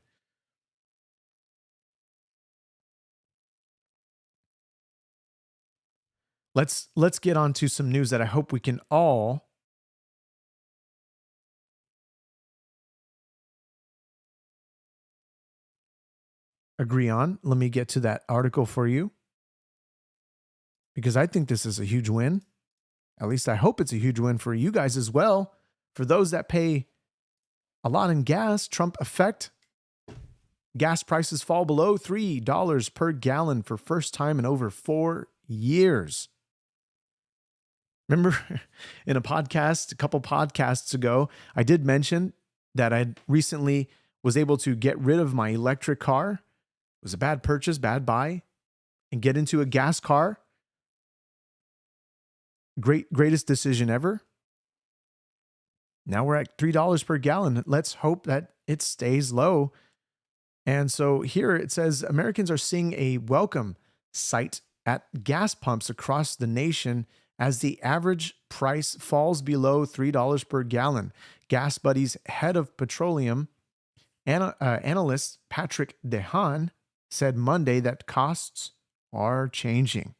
Let's get on to some news that I hope we can all agree on. Let me get to that article for you, because I think this is a huge win. At least I hope it's a huge win for you guys as well. For those that pay a lot in gas, Trump effect. Gas prices fall below $3 per gallon for first time in over 4 years. Remember in a couple podcasts ago, I did mention that I recently was able to get rid of my electric car. It was a bad purchase, bad buy, and get into a gas car. Greatest decision ever. Now we're at $3 per gallon. Let's hope that it stays low. And so here it says Americans are seeing a welcome sight at gas pumps across the nation as the average price falls below $3 per gallon. Gas Buddy's head of petroleum analyst Patrick DeHaan said Monday that costs are changing.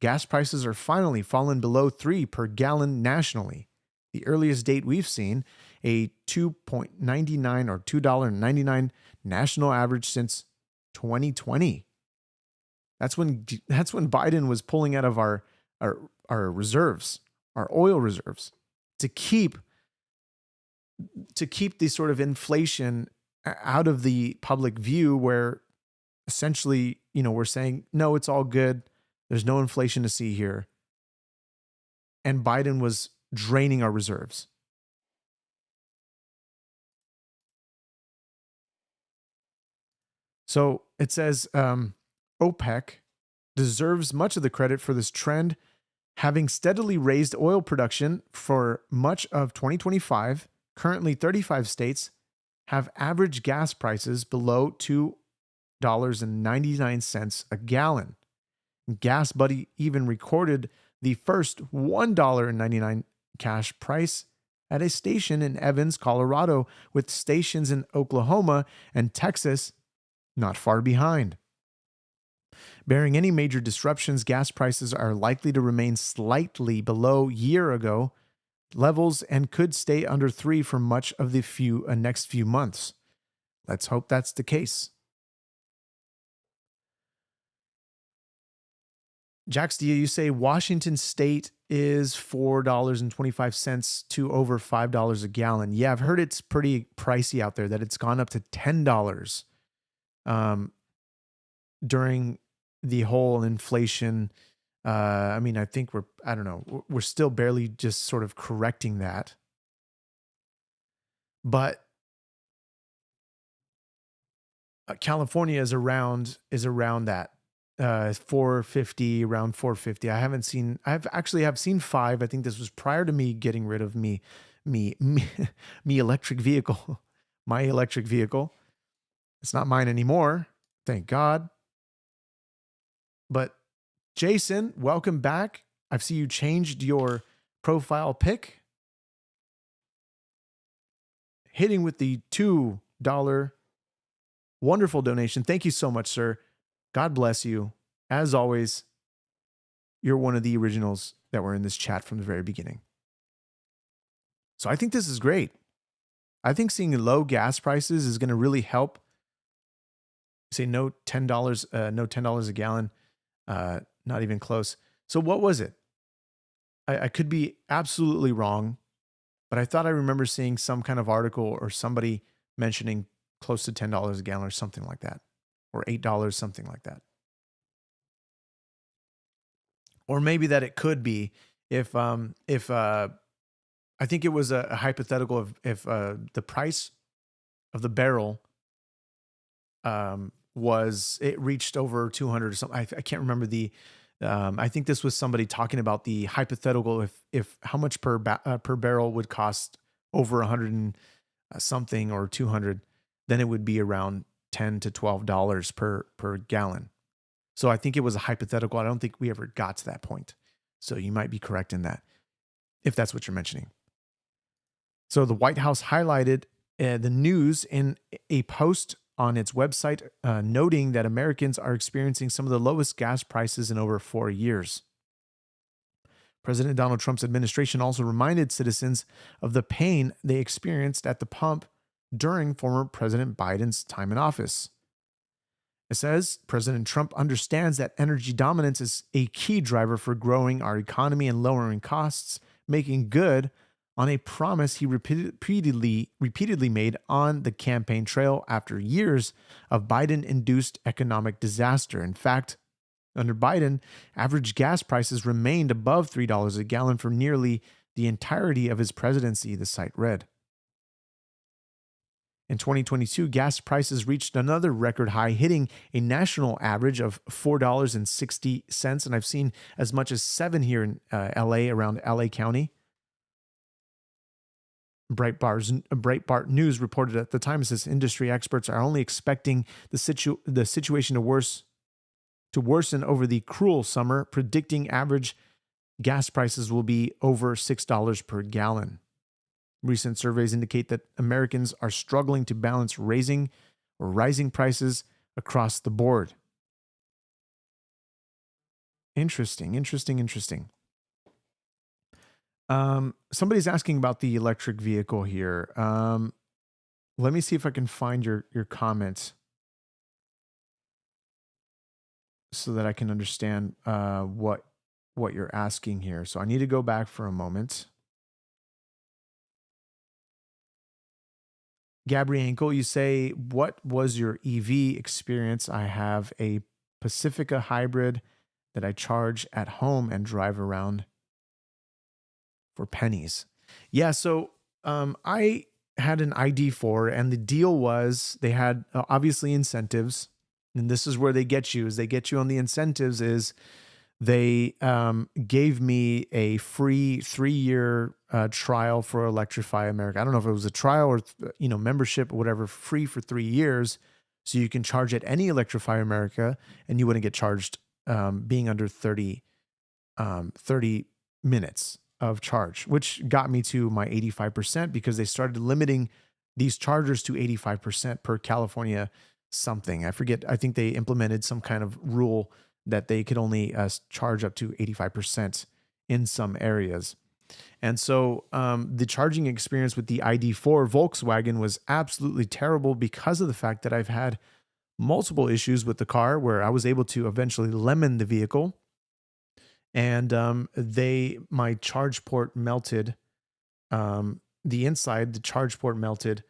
Gas prices are finally fallen below $3 per gallon nationally. The earliest date we've seen, a $2.99 or $2.99 national average since 2020. That's when Biden was pulling out of our reserves, our oil reserves, to keep the sort of inflation out of the public view, where essentially, we're saying, no, it's all good. There's no inflation to see here. And Biden was draining our reserves. So it says OPEC deserves much of the credit for this trend, having steadily raised oil production for much of 2025. Currently, 35 states have average gas prices below $2.99 a gallon. Gas Buddy even recorded the first $1.99 cash price at a station in Evans, Colorado, with stations in Oklahoma and Texas not far behind. Barring any major disruptions, gas prices are likely to remain slightly below year-ago levels and could stay under $3 for much of the next few months. Let's hope that's the case. Jax, you say Washington State is $4.25 to over $5 a gallon. Yeah, I've heard it's pretty pricey out there, that it's gone up to $10 during the whole inflation. I think we're still barely just sort of correcting that. But California is around that. 450, around 450. I've seen 5. I think this was prior to me getting rid of me electric vehicle, my electric vehicle. It's not mine anymore. Thank God. But Jason, welcome back. I see you changed your profile pic. Hitting with the $2 wonderful donation. Thank you so much, sir. God bless you. As always, you're one of the originals that were in this chat from the very beginning. So I think this is great. I think seeing low gas prices is going to really help Say no $10, no $10 a gallon. Not even close. So what was it? I could be absolutely wrong, but I thought I remember seeing some kind of article or somebody mentioning close to $10 a gallon or something like that, or $8, something like that. Or maybe that it could be if I think it was a hypothetical if the price of the barrel was, it reached over 200 or something. I can't remember the, I think this was somebody talking about the hypothetical if how much per barrel would cost over 100 and something or 200, then it would be around $10 to $12 per gallon. So I think it was a hypothetical. I don't think we ever got to that point. So you might be correct in that, if that's what you're mentioning. So the White House highlighted the news in a post on its website, noting that Americans are experiencing some of the lowest gas prices in over 4 years. President Donald Trump's administration also reminded citizens of the pain they experienced at the pump during former President Biden's time in office. It says President Trump understands that energy dominance is a key driver for growing our economy and lowering costs, making good on a promise he repeatedly made on the campaign trail after years of Biden-induced economic disaster. In fact, under Biden, average gas prices remained above $3 a gallon for nearly the entirety of his presidency, the site read. In 2022, gas prices reached another record high, hitting a national average of $4.60, and I've seen as much as $7 here in LA, around LA County. Breitbart News reported at the time, says industry experts are only expecting the situation to worsen over the cruel summer, predicting average gas prices will be over $6 per gallon. Recent surveys indicate that Americans are struggling to balance rising prices across the board. Interesting. Somebody's asking about the electric vehicle here. Let me see if I can find your comment so that I can understand what you're asking here. So I need to go back for a moment. Gabrielle, you say, what was your EV experience? I have a Pacifica hybrid that I charge at home and drive around for pennies. Yeah, so I had an ID4, and the deal was they had obviously incentives, and this is where they get you. Is they get you on the incentives is they gave me a free 3-year trial for Electrify America. I don't know if it was a trial or membership or whatever, free for 3 years, so you can charge at any Electrify America, and you wouldn't get charged being under 30 minutes of charge, which got me to my 85% because they started limiting these chargers to 85% per California something. I forget. I think they implemented some kind of rule that they could only charge up to 85% in some areas. And so the charging experience with the ID4 Volkswagen was absolutely terrible because of the fact that I've had multiple issues with the car where I was able to eventually lemon the vehicle, and my charge port melted. The charge port melted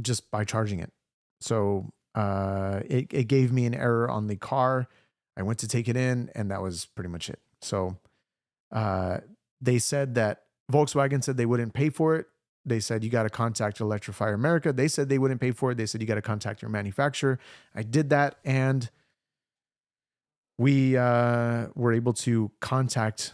just by charging it. So it gave me an error on the car. I went to take it in, and that was pretty much it. So they said that Volkswagen said they wouldn't pay for it. They said, you got to contact Electrify America. They said they wouldn't pay for it. They said, you got to contact your manufacturer. I did that, and we were able to contact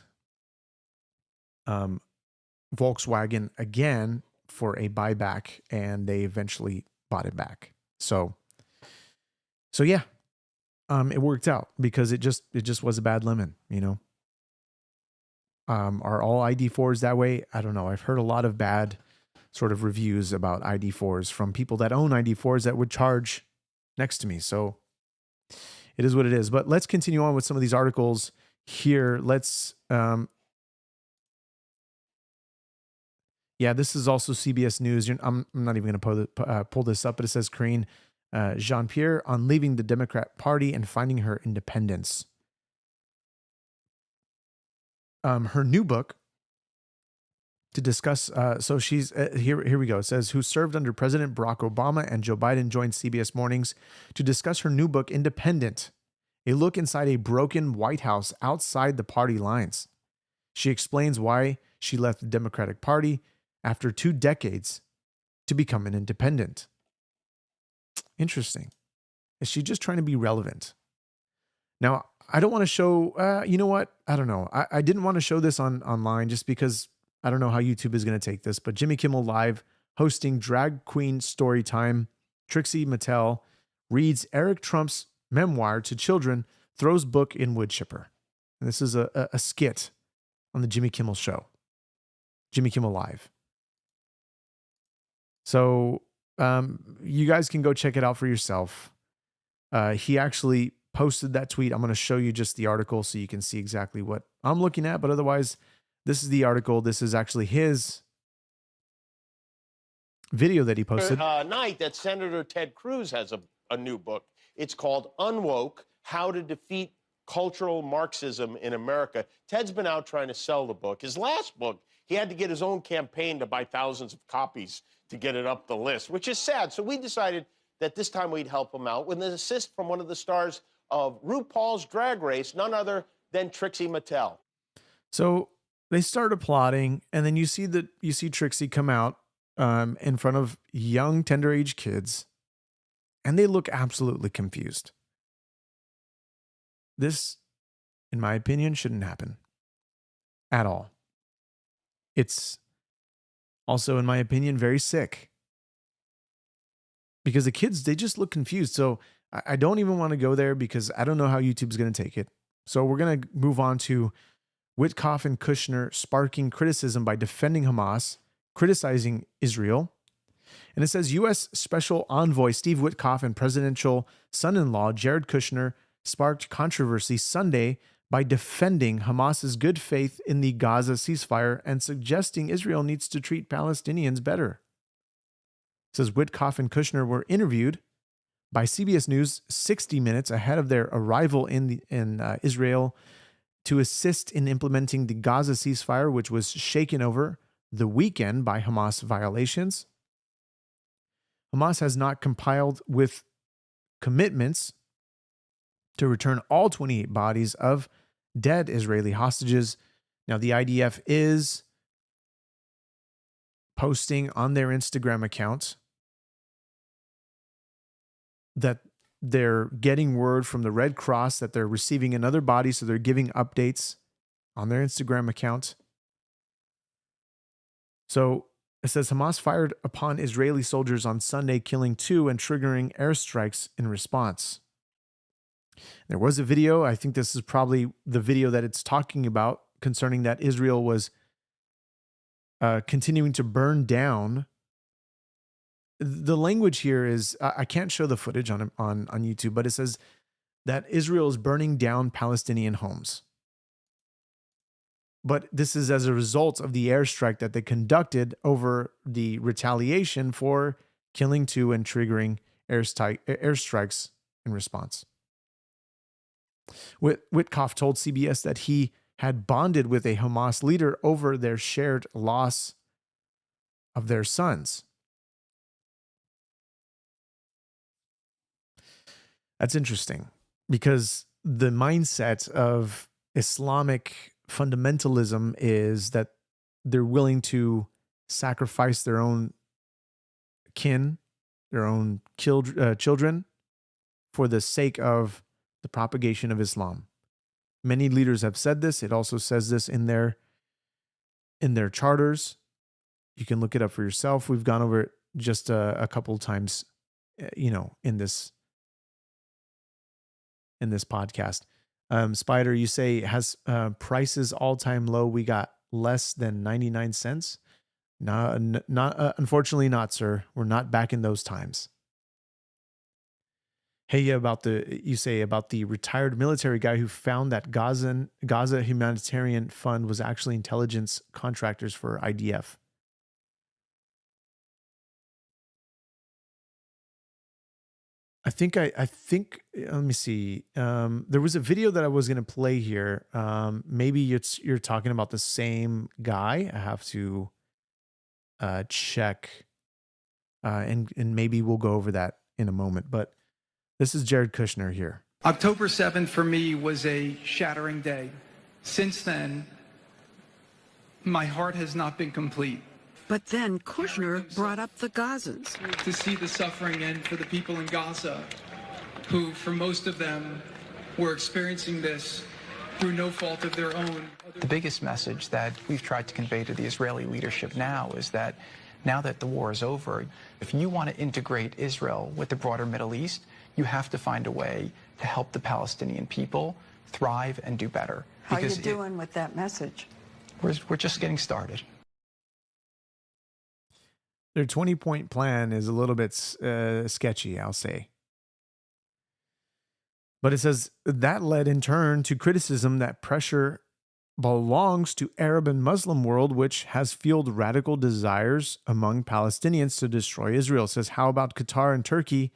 Volkswagen again for a buyback, and they eventually bought it back. So yeah, it worked out because it just was a bad lemon, Are all ID4s that way? I don't know. I've heard a lot of bad sort of reviews about ID4s from people that own ID4s that would charge next to me. So it is what it is. But let's continue on with some of these articles here. Let's Yeah, this is also CBS News. I'm not even going to pull this up, but it says Karine Jean-Pierre on leaving the Democrat Party and finding her independence. Her new book to discuss. So she's here we go. It says, who served under President Barack Obama and Joe Biden, joined CBS Mornings to discuss her new book, Independent, a look inside a broken White House outside the party lines. She explains why she left the Democratic Party after 2 decades to become an independent. Interesting. Is she just trying to be relevant? Now, I don't want to show, you know what? I don't know. I didn't want to show this online just because I don't know how YouTube is going to take this, but Jimmy Kimmel Live hosting drag queen story time. Trixie Mattel reads Eric Trump's memoir to children, throws book in wood chipper. And this is a skit on the Jimmy Kimmel show, Jimmy Kimmel Live. So you guys can go check it out for yourself. He actually posted that tweet. I'm going to show you just the article so you can see exactly what I'm looking at. But otherwise, this is the article. This is actually his video that he posted. Night that Senator Ted Cruz has a new book. It's called Unwoke: How to Defeat Cultural Marxism in America. Ted's been out trying to sell the book. His last book, he had to get his own campaign to buy thousands of copies to get it up the list, which is sad. So we decided that this time we'd help him out with an assist from one of the stars of RuPaul's Drag Race, none other than Trixie Mattel. So they start applauding, and then you see Trixie come out in front of young, tender age kids, and they look absolutely confused. This, in my opinion, shouldn't happen at all. It's also, in my opinion, very sick. Because the kids, they just look confused. So I don't even want to go there because I don't know how YouTube's going to take it. So we're going to move on to Witkoff and Kushner sparking criticism by defending Hamas, criticizing Israel. And it says U.S. Special Envoy Steve Witkoff and presidential son-in-law Jared Kushner sparked controversy Sunday by defending Hamas's good faith in the Gaza ceasefire and suggesting Israel needs to treat Palestinians better. It says Witkoff and Kushner were interviewed by CBS News 60 minutes ahead of their arrival in Israel to assist in implementing the Gaza ceasefire, which was shaken over the weekend by Hamas violations. Hamas has not complied with commitments to return all 28 bodies of dead Israeli hostages. Now, the IDF is posting on their Instagram account that they're getting word from the Red Cross that they're receiving another body, so they're giving updates on their Instagram account. So it says Hamas fired upon Israeli soldiers on Sunday, killing 2 and triggering airstrikes in response. There was a video, I think this is probably the video that it's talking about, concerning that Israel was continuing to burn down. The language here is, I can't show the footage on YouTube, but it says that Israel is burning down Palestinian homes. But this is as a result of the airstrike that they conducted over the retaliation for killing 2 and triggering airstrikes in response. Witkoff told CBS that he had bonded with a Hamas leader over their shared loss of their sons. That's interesting because the mindset of Islamic fundamentalism is that they're willing to sacrifice their own kin, their own children for the sake of the propagation of Islam. Many leaders have said this. It also says this in their charters. You can look it up for yourself. We've gone over it just a couple of times, in this podcast. Spider, you say has prices all-time low. We got less than 99 cents. Not unfortunately not, sir. We're not back in those times. Hey, you say about the retired military guy who found that Gaza humanitarian fund was actually intelligence contractors for IDF. I think let me see. There was a video that I was going to play here. Maybe you're talking about the same guy. I have to check, and maybe we'll go over that in a moment. But this is Jared Kushner here. October 7th for me was a shattering day. Since then, my heart has not been complete. But then Kushner brought up the Gazans. To see the suffering end for the people in Gaza, who, for most of them, were experiencing this through no fault of their own. The biggest message that we've tried to convey to the Israeli leadership now is that now that the war is over, if you want to integrate Israel with the broader Middle East, you have to find a way to help the Palestinian people thrive and do better. How are you doing with that message? We're just getting started. Their 20-point plan is a little bit sketchy, I'll say. But it says that led in turn to criticism that pressure belongs to Arab and Muslim world, which has fueled radical desires among Palestinians to destroy Israel. It says, how about Qatar and Turkey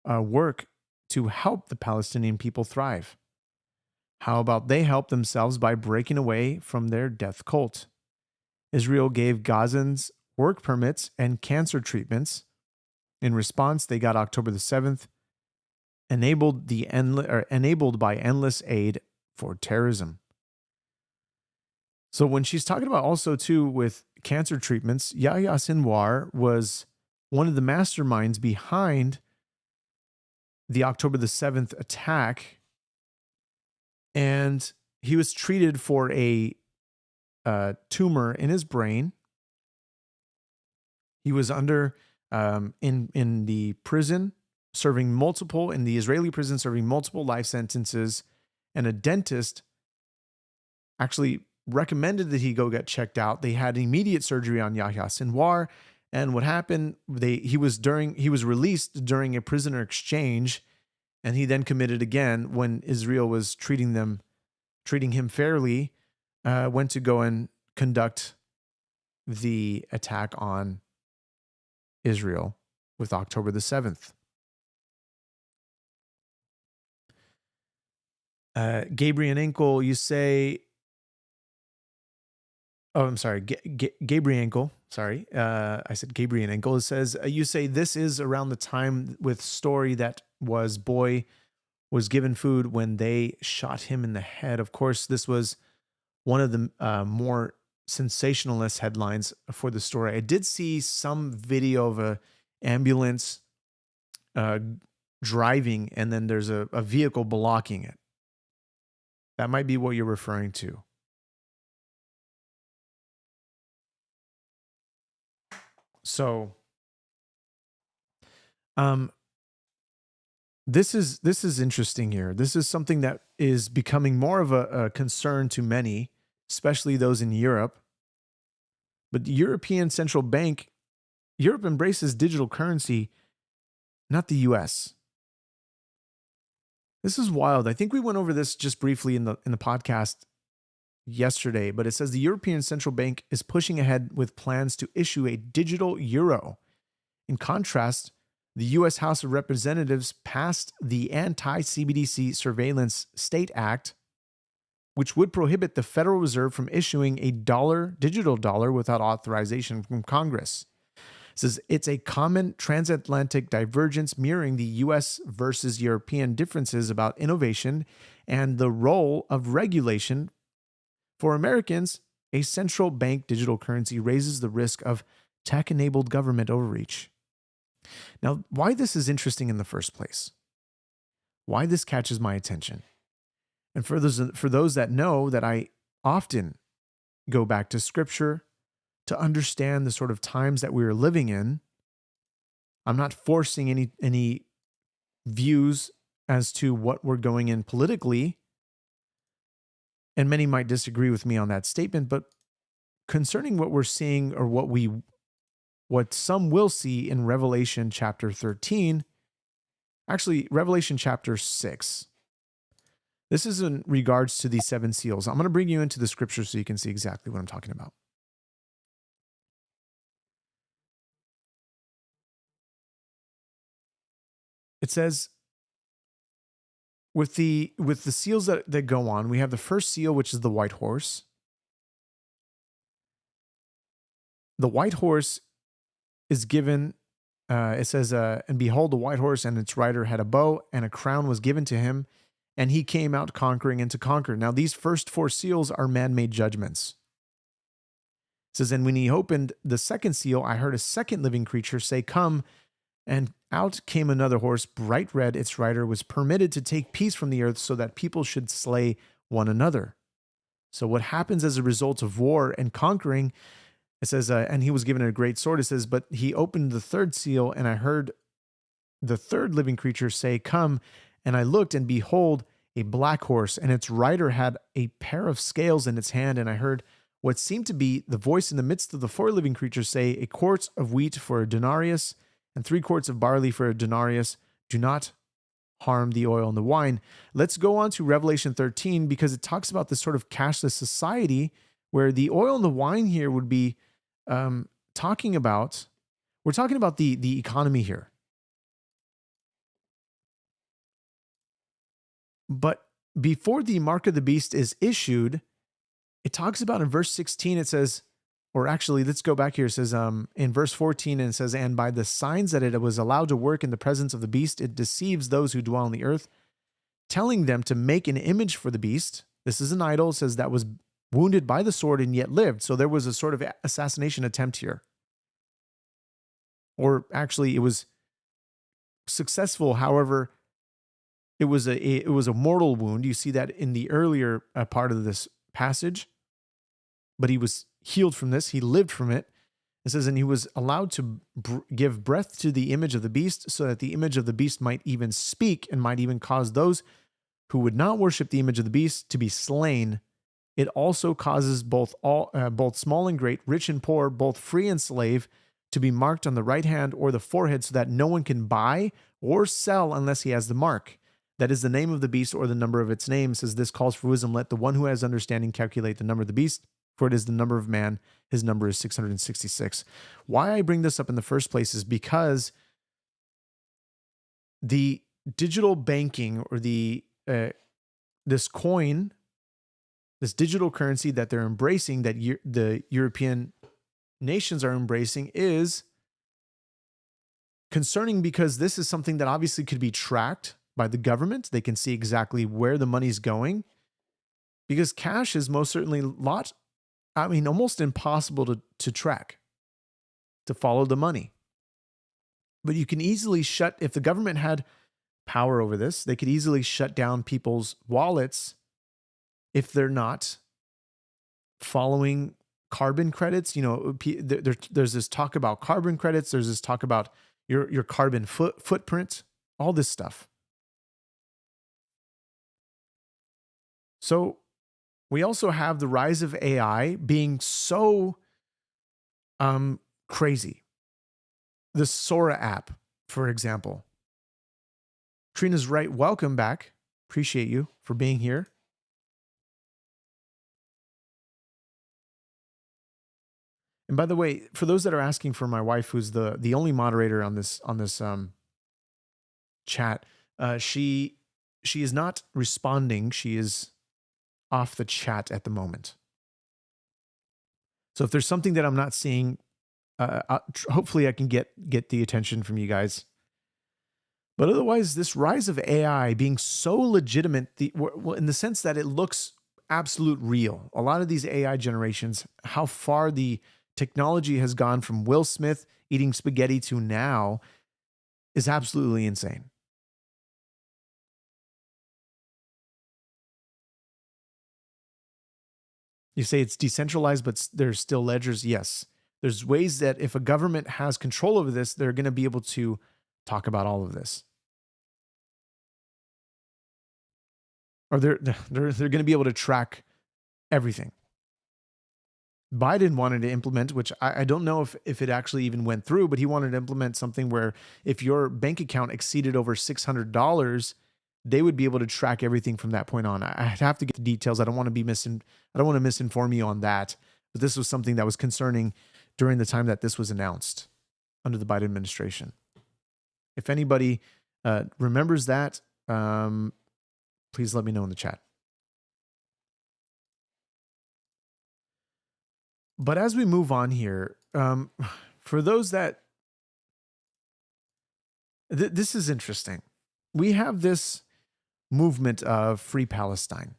work to help the Palestinian people thrive? How about they help themselves by breaking away from their death cult? Israel gave Gazans work permits and cancer treatments. In response, they got October the 7th, enabled by endless aid for terrorism. So when she's talking about also too with cancer treatments, Yahya Sinwar was one of the masterminds behind the October the 7th attack, and he was treated for a tumor in his brain. He was under in the prison in the Israeli prison serving multiple life sentences, and a dentist actually recommended that he go get checked out. They had immediate surgery on Yahya Sinwar, and what happened? He was released during a prisoner exchange, and he then committed again when Israel was treating him fairly. Went to go and conduct the attack on Israel with October the 7th. Gabriel, you say, oh, I'm sorry, Gabriel, sorry. I said Gabriel. It says, you say this is around the time with story that boy was given food when they shot him in the head. Of course, this was one of the more sensationalist headlines for the story. I did see some video of a ambulance driving, and then there's a vehicle blocking it. That might be what you're referring to. So, this is interesting here. This is something that is becoming more of a concern to many, especially those in Europe. But the European Central Bank, Europe embraces digital currency, not the US. This is wild. I think we went over this just briefly in the podcast yesterday, but it says the European Central Bank is pushing ahead with plans to issue a digital euro. In contrast, the U.S. House of Representatives passed the Anti-CBDC Surveillance State Act, which would prohibit the Federal Reserve from issuing a digital dollar without authorization from Congress. It says it's a common transatlantic divergence mirroring the U.S. versus European differences about innovation and the role of regulation. For Americans, a central bank digital currency raises the risk of tech-enabled government overreach. Now, why this is interesting in the first place, why this catches my attention, and for those that know that I often go back to Scripture to understand the sort of times that we are living in. I'm not forcing any views as to what we're going in politically, and many might disagree with me on that statement, but concerning what we're seeing, or what some will see in Revelation chapter 13, actually Revelation chapter 6. This is in regards to these 7 seals. I'm going to bring you into the scripture so you can see exactly what I'm talking about. It says, with the seals that go on, we have the first seal, which is the white horse. The white horse is given, it says, and behold, the white horse and its rider had a bow, and a crown was given to him, and he came out conquering and to conquer. Now, these first 4 seals are man-made judgments. It says, and when he opened the second seal, I heard a second living creature say, come. And out came another horse, bright red. Its rider was permitted to take peace from the earth so that people should slay one another. So what happens as a result of war and conquering, it says, and he was given a great sword. It says, but he opened the third seal, and I heard the third living creature say, come. And I looked, and behold, a black horse, and its rider had a pair of scales in its hand. And I heard what seemed to be the voice in the midst of the 4 living creatures say, a quart of wheat for a denarius, and 3 quarts of barley for a denarius. Do not harm the oil and the wine. Let's go on to Revelation 13, because it talks about this sort of cashless society where the oil and the wine here would be we're talking about the economy here. But before the mark of the beast is issued, it talks about in verse 16, it says, or actually, let's go back here. It says in verse 14, and it says, and by the signs that it was allowed to work in the presence of the beast, it deceives those who dwell on the earth, telling them to make an image for the beast. This is an idol, it says, that was wounded by the sword and yet lived. So there was a sort of assassination attempt here. Or actually, it was successful. However, it was a mortal wound. You see that in the earlier part of this passage. But he was healed from this. He lived from it. It says, and he was allowed to give breath to the image of the beast, so that the image of the beast might even speak and might even cause those who would not worship the image of the beast to be slain. It also causes both small and great, rich and poor, both free and slave, to be marked on the right hand or the forehead, so that no one can buy or sell unless he has the mark. That is the name of the beast or the number of its name. It says, this calls for wisdom. Let the one who has understanding calculate the number of the beast, for it is the number of man. His number is 666. Why I bring this up in the first place is because the digital banking, or this coin, this digital currency that they're embracing, that the European nations are embracing, is concerning, because this is something that obviously could be tracked by the government. They can see exactly where the money's going, because cash is most certainly almost impossible to track, to follow the money. But you can easily if the government had power over this, they could easily shut down people's wallets if they're not following carbon credits. You know, there's this talk about carbon credits. There's this talk about your carbon footprint, all this stuff. So we also have the rise of AI being so crazy. The Sora app, for example. Trina's right. Welcome back. Appreciate you for being here. And by the way, for those that are asking for my wife, who's the only moderator on this chat, she is not responding. She is off the chat at the moment. So if there's something that I'm not seeing, hopefully I can get the attention from you guys. But otherwise, this rise of AI being so legitimate, in the sense that it looks absolute real. A lot of these AI generations, how far the technology has gone from Will Smith eating spaghetti to now, is absolutely insane. You say it's decentralized, but there's still ledgers. Yes. There's ways that if a government has control over this, they're going to be able to talk about all of this. Or they're going to be able to track everything. Biden wanted to implement, which I don't know if it actually even went through, but he wanted to implement something where if your bank account exceeded over $600, they would be able to track everything from that point on. I'd have to get the details. I don't want to misinform you on that. But this was something that was concerning during the time that this was announced under the Biden administration. If anybody remembers that, please let me know in the chat. But as we move on here, for those that, this is interesting. We have this movement of Free Palestine.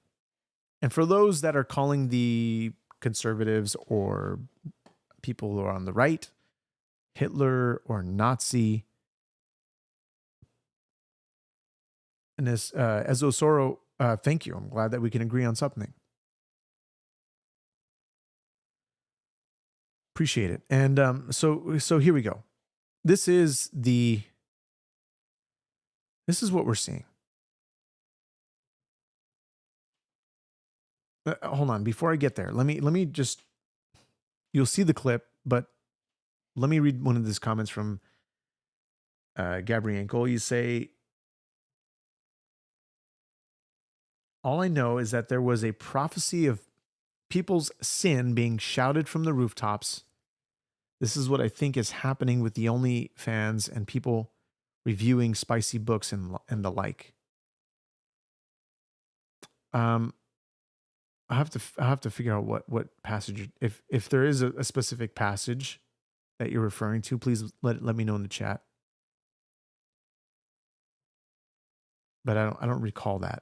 And for those that are calling the conservatives or people who are on the right, Hitler or Nazi, and as Osoro, thank you. I'm glad that we can agree on something. Appreciate it. And so here we go. This is what we're seeing. Hold on, before I get there, let me just, you'll see the clip, but let me read one of these comments from Gabrienko. You say, all I know is that there was a prophecy of people's sin being shouted from the rooftops. This is what I think is happening with the OnlyFans and people reviewing spicy books and the like. I have to figure out what passage, if there is a specific passage that you're referring to, please let me know in the chat. But I don't recall that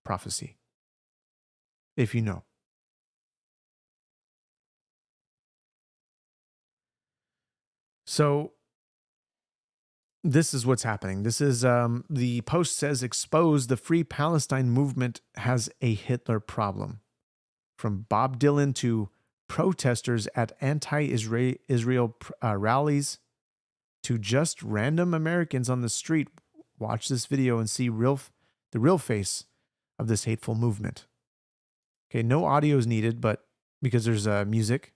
prophecy. If you know. So this is what's happening. This is the post says, expose the Free Palestine movement has a Hitler problem. From Bob Dylan to protesters at anti-Israel rallies to just random Americans on the street, watch this video and see the real face of this hateful movement. Okay, no audio is needed, but because there's music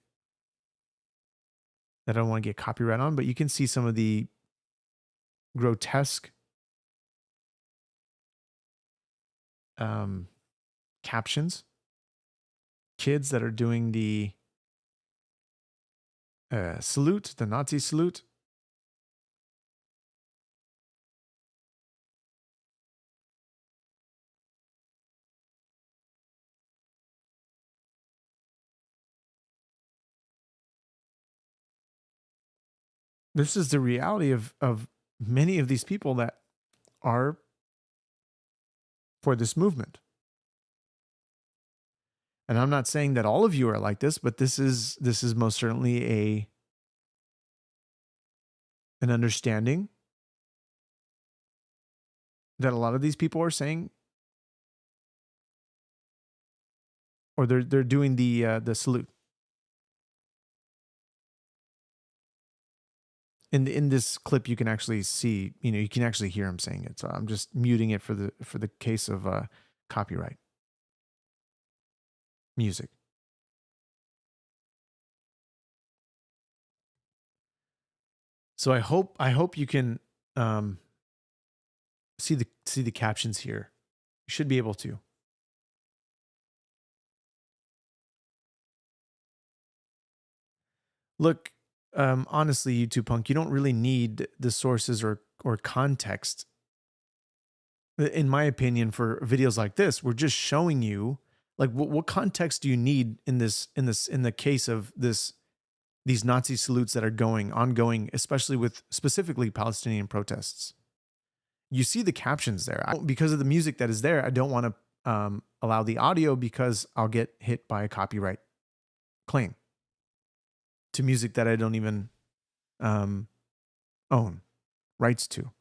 that I don't want to get copyright on, but you can see some of the grotesque captions. Kids that are doing the salute, the Nazi salute. This is the reality of many of these people that are for this movement. And I'm not saying that all of you are like this, but this is most certainly an understanding that a lot of these people are saying, or they're doing the salute. In this clip, you can actually see, you can actually hear him saying it. So I'm just muting it for the case of copyright music. So I hope you can see the captions here. You should be able to. Look, honestly, YouTube Punk, you don't really need the sources or context. In my opinion, for videos like this, we're just showing you, like, what context do you need in the case of these Nazi salutes that are ongoing, especially with specifically Palestinian protests. You see the captions there. Because of the music that is there, I don't want to allow the audio because I'll get hit by a copyright claim to music that I don't even own rights to.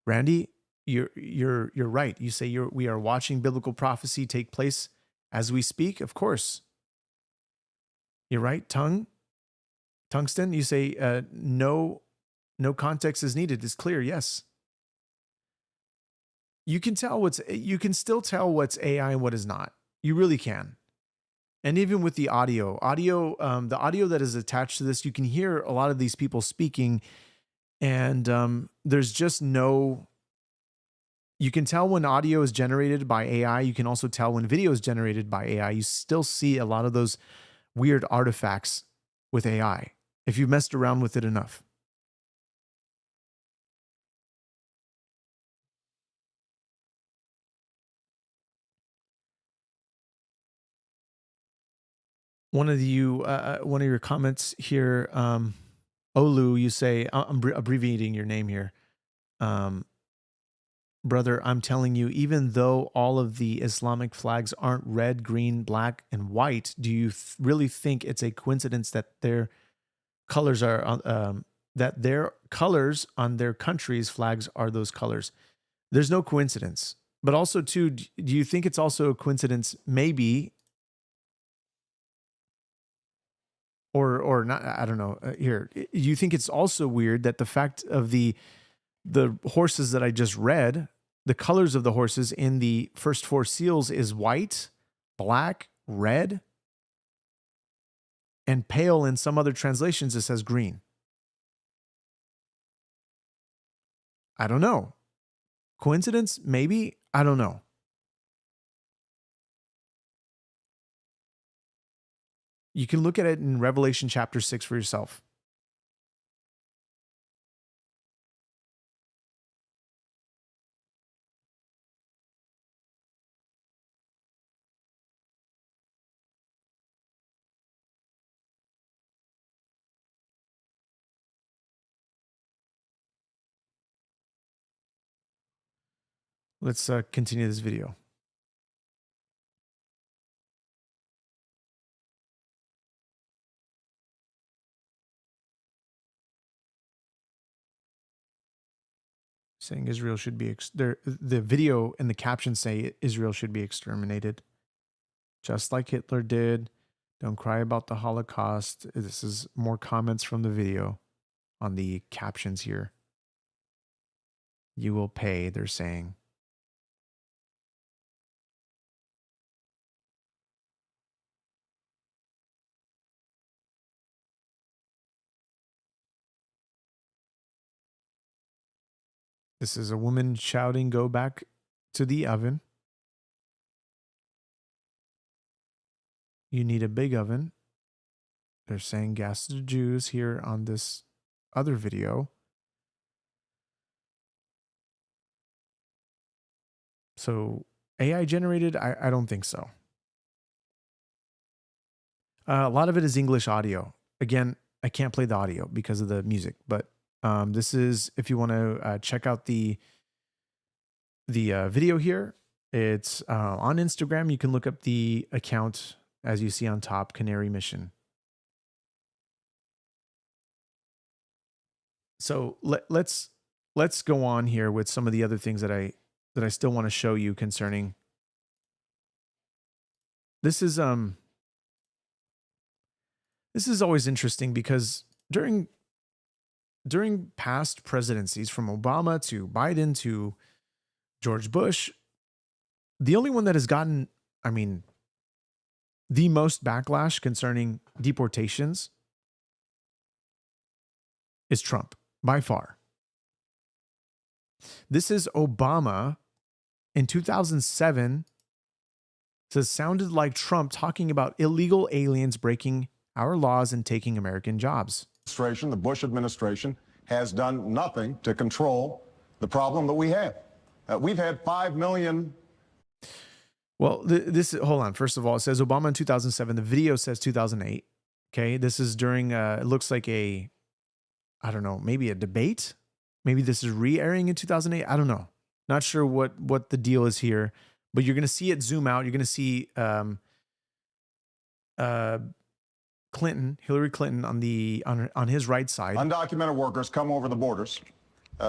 Randy, you're right. You say we are watching biblical prophecy take place as we speak. Of course. You're right. Tungsten, you say no context is needed. It's clear. Yes. You can still tell what's AI and what is not. You really can. And even with the audio, the audio that is attached to this, you can hear a lot of these people speaking, and there's just no. You can tell when audio is generated by AI. You can also tell when video is generated by AI. You still see a lot of those weird artifacts with AI if you've messed around with it enough. One of your comments here, Olu, you say, I'm abbreviating your name here. Brother, I'm telling you, even though all of the Islamic flags aren't red, green, black, and white, do you really think it's a coincidence that their colors are on, that their colors on their country's flags are those colors? There's no coincidence. But also, too, do you think it's also a coincidence, maybe, or not? I don't know. Here, you think it's also weird that the fact of the horses that I just read, the colors of the horses in the first 4 seals is white, black, red, and pale. In some other translations, it says green. I don't know. Coincidence? Maybe. I don't know. You can look at it in Revelation chapter 6 for yourself. Let's continue this video. Saying Israel should be the video and the captions say Israel should be exterminated, just like Hitler did. Don't cry about the Holocaust. This is more comments from the video on the captions here. You will pay, they're saying. This is a woman shouting, "Go back to the oven. You need a big oven." They're saying gas to the Jews here on this other video. So AI generated? I don't think so. A lot of it is English audio. Again, I can't play the audio because of the music, but this is, if you want to check out the video here, it's on Instagram. You can look up the account as you see on top, Canary Mission. So let's go on here with some of the other things that I still want to show you concerning. This is always interesting because during past presidencies, from Obama to Biden to George Bush, the only one that has gotten, the most backlash concerning deportations is Trump, by far. This is Obama in 2007. Says sounded like Trump talking about illegal aliens breaking our laws and taking American jobs. The Bush administration has done nothing to control the problem that we have. We've had 5 million. Well, hold on. First of all, it says Obama in 2007. The video says 2008. Okay. This is during, it looks like I don't know, maybe a debate. Maybe this is re-airing in 2008. I don't know. Not sure what the deal is here, but you're going to see it zoom out. You're going to see Hillary Clinton on his right side. Undocumented workers come over the borders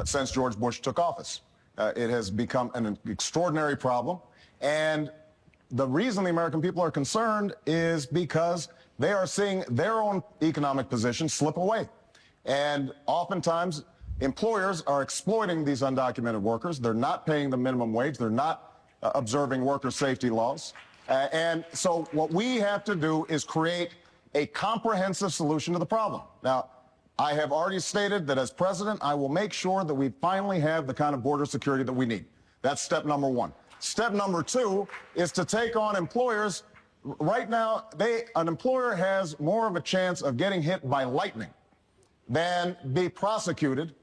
since George Bush took office. It has become an extraordinary problem. And the reason the American people are concerned is because they are seeing their own economic position slip away. And oftentimes, employers are exploiting these undocumented workers. They're not paying the minimum wage. They're not observing worker safety laws. And so what we have to do is create a comprehensive solution to the problem. Now, I have already stated that as president, I will make sure that we finally have the kind of border security that we need. That's step number one. Step number two is to take on employers. Right now, an employer has more of a chance of getting hit by lightning than be prosecuted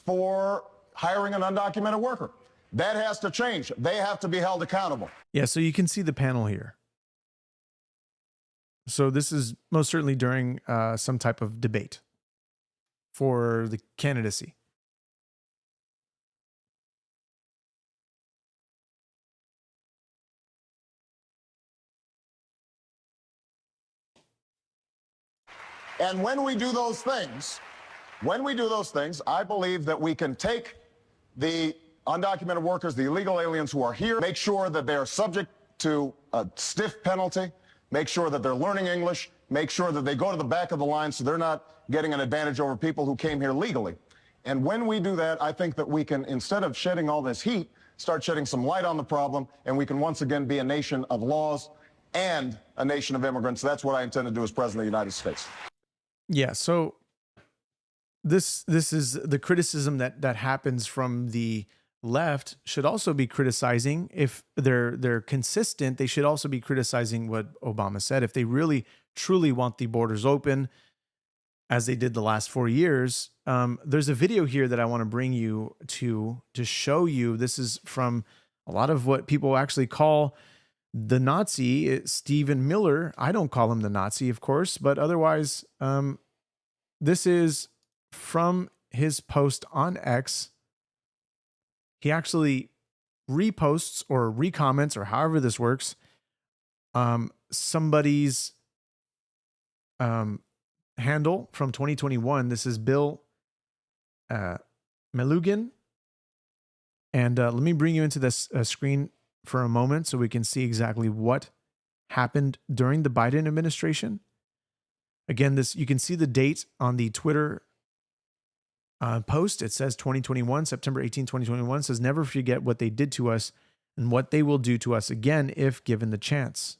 for hiring an undocumented worker. That has to change. They have to be held accountable. Yeah, so you can see the panel here. So this is most certainly during some type of debate for the candidacy. And when we do those things, I believe that we can take the undocumented workers, the illegal aliens who are here, make sure that they are subject to a stiff penalty, make sure that they're learning English, make sure that they go to the back of the line so they're not getting an advantage over people who came here legally. And when we do that, I think that we can, instead of shedding all this heat, start shedding some light on the problem, and we can once again be a nation of laws and a nation of immigrants. That's what I intend to do as President of the United States. Yeah, so this is the criticism that happens from the left should also be criticizing. If they're consistent, they should also be criticizing what Obama said. If they really truly want the borders open, as they did the last 4 years, there's a video here that I want to bring you to show you. This is from a lot of what people actually call the Nazi, Stephen Miller. I don't call him the Nazi, of course, but otherwise, this is from his post on X. He actually reposts or recomments, or however this works, somebody's handle from 2021. This is Bill Melugin. And let me bring you into this screen for a moment so we can see exactly what happened during the Biden administration. Again, this, you can see the date on the Twitter post. It says 2021, September 18, 2021. It says, never forget what they did to us and what they will do to us again if given the chance.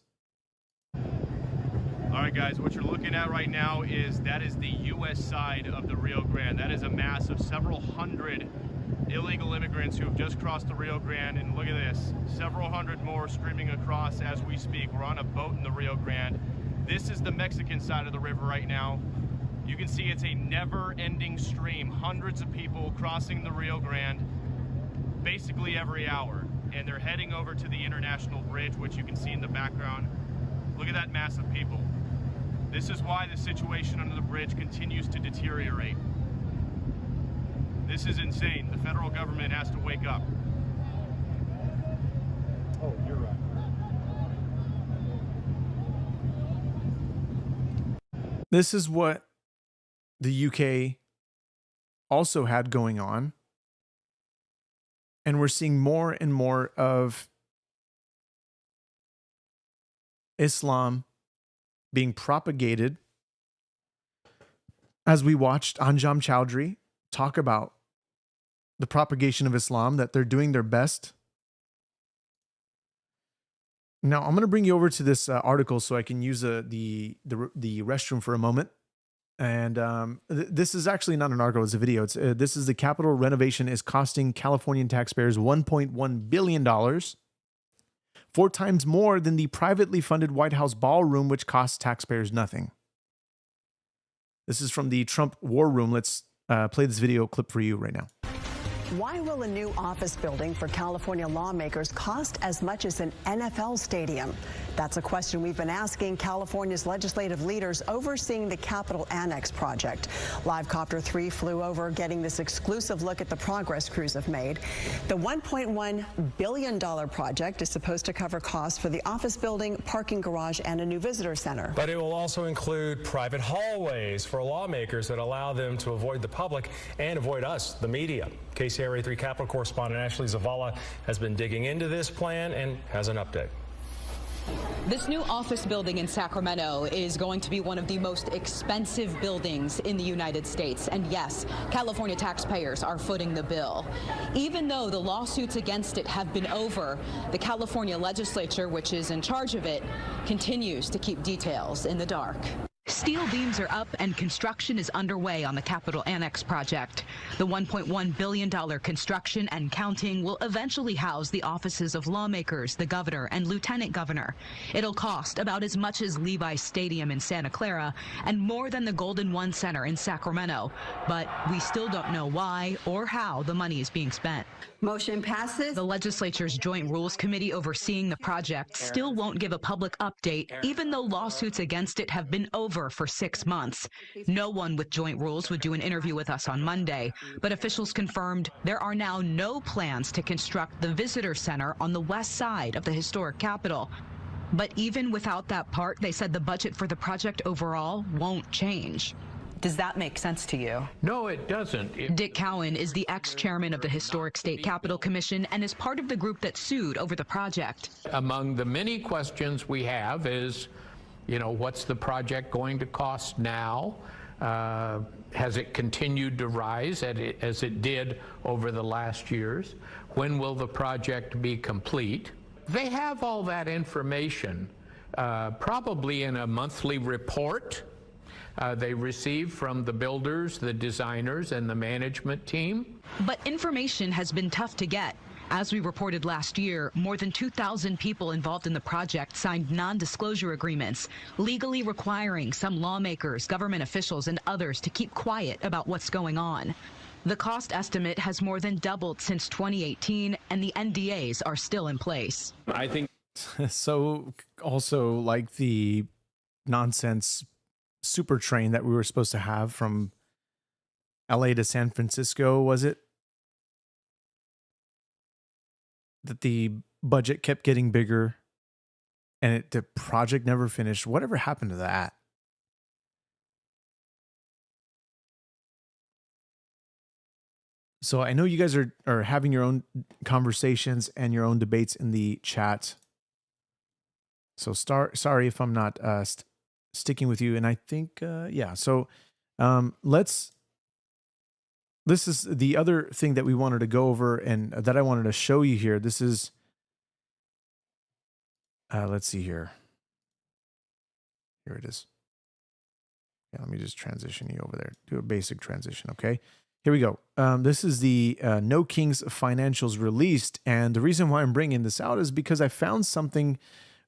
All right, guys, what you're looking at right now is the U.S. side of the Rio Grande. That is a mass of several hundred illegal immigrants who have just crossed the Rio Grande. And look at this, several hundred more streaming across as we speak. We're on a boat in the Rio Grande. This is the Mexican side of the river right now. You can see it's a never-ending stream. Hundreds of people crossing the Rio Grande basically every hour. And they're heading over to the International Bridge, which you can see in the background. Look at that mass of people. This is why the situation under the bridge continues to deteriorate. This is insane. The federal government has to wake up. Oh, you're right. This is what the UK also had going on. And we're seeing more and more of Islam being propagated, as we watched Anjam Chowdhury talk about the propagation of Islam, that they're doing their best. Now, I'm going to bring you over to this article so I can use the restroom for a moment. And this is actually not an article, it's a video. This is the Capitol renovation is costing Californian taxpayers $1.1 billion. 4 times more than the privately funded White House ballroom, which costs taxpayers nothing. This is from the Trump War Room. Let's play this video clip for you right now. Why will a new office building for California lawmakers cost as much as an NFL stadium? That's a question we've been asking California's legislative leaders overseeing the Capitol Annex project. Live Copter 3 flew over, getting this exclusive look at the progress crews have made. The $1.1 billion project is supposed to cover costs for the office building, parking garage, and a new visitor center. But it will also include private hallways for lawmakers that allow them to avoid the public and avoid us, the media. KCRA 3 Capitol correspondent Ashley Zavala has been digging into this plan and has an update. This new office building in Sacramento is going to be one of the most expensive buildings in the United States. And yes, California taxpayers are footing the bill. Even though the lawsuits against it have been over, the California legislature, which is in charge of it, continues to keep details in the dark. Steel beams are up and construction is underway on the Capitol Annex project. The $1.1 billion construction and counting will eventually house the offices of lawmakers, the governor, and lieutenant governor. It'll cost about as much as Levi's Stadium in Santa Clara and more than the Golden One Center in Sacramento. But we still don't know why or how the money is being spent. Motion passes. The legislature's Joint Rules Committee overseeing the project still won't give a public update, even though lawsuits against it have been over for 6 months. No one with Joint Rules would do an interview with us on Monday, but officials confirmed there are now no plans to construct the visitor center on the west side of the historic Capitol. But even without that part, they said the budget for the project overall won't change. Does that make sense to you? No, it doesn't. Dick Cowan is the ex-chairman of the Historic State Capitol Commission and is part of the group that sued over the project. Among the many questions we have is, what's the project going to cost now? Has it continued to rise as it did over the last years? When will the project be complete? They have all that information, probably in a monthly report they receive from the builders, the designers, and the management team. But information has been tough to get. As we reported last year, more than 2,000 people involved in the project signed non-disclosure agreements, legally requiring some lawmakers, government officials, and others to keep quiet about what's going on. The cost estimate has more than doubled since 2018, and the NDAs are still in place. I think so. Also, like the nonsense super train that we were supposed to have from LA to San Francisco, was it? That the budget kept getting bigger and the project never finished. Whatever happened to that? So I know you guys are having your own conversations and your own debates in the chat. So sorry if I'm not sticking with you. And I think, yeah. So this is the other thing that we wanted to go over and that I wanted to show you here. This is, let's see here. Here it is. Yeah, let me just transition you over there. Do a basic transition, okay? Here we go. This is the No Kings financials released. And the reason why I'm bringing this out is because I found something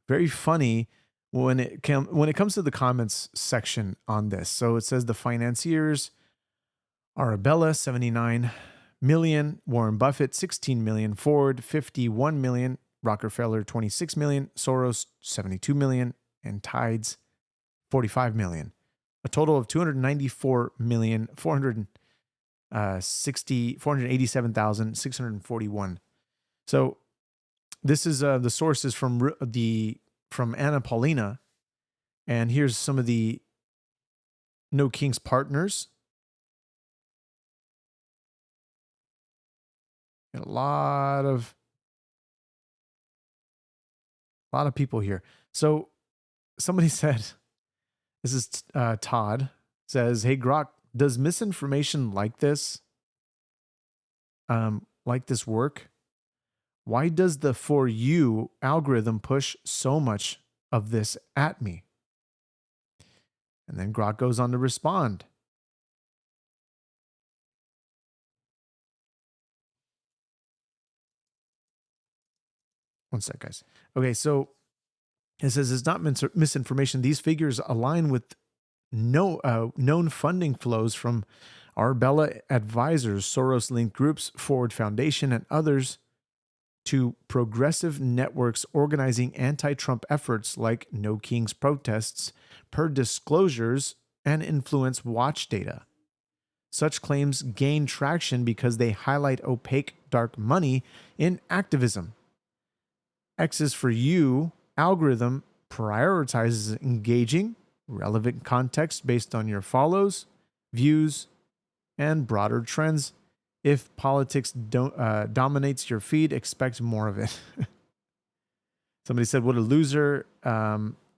very funny when it comes to the comments section on this. So it says the financiers: Arabella, 79 million, Warren Buffett, 16 million, Ford, 51 million, Rockefeller, 26 million, Soros, 72 million, and Tides, 45 million. A total of 487,641. So this is the sources from Anna Paulina, and here's some of the No Kings partners. A lot of people here. So somebody said, this is Todd, says, "Hey Grok, does misinformation like this work? Why does the For You algorithm push so much of this at me?" And then Grok goes on to respond. One sec, guys. Okay, so it says it's not misinformation. These figures align with known funding flows from Arbella Advisors, Soros-linked groups, Forward Foundation, and others to progressive networks organizing anti-Trump efforts like No Kings protests, per disclosures, and influence watch data. Such claims gain traction because they highlight opaque dark money in activism. X's For You algorithm prioritizes engaging, relevant context based on your follows, views, and broader trends. If politics dominates your feed, expect more of it. Somebody said, "What a loser.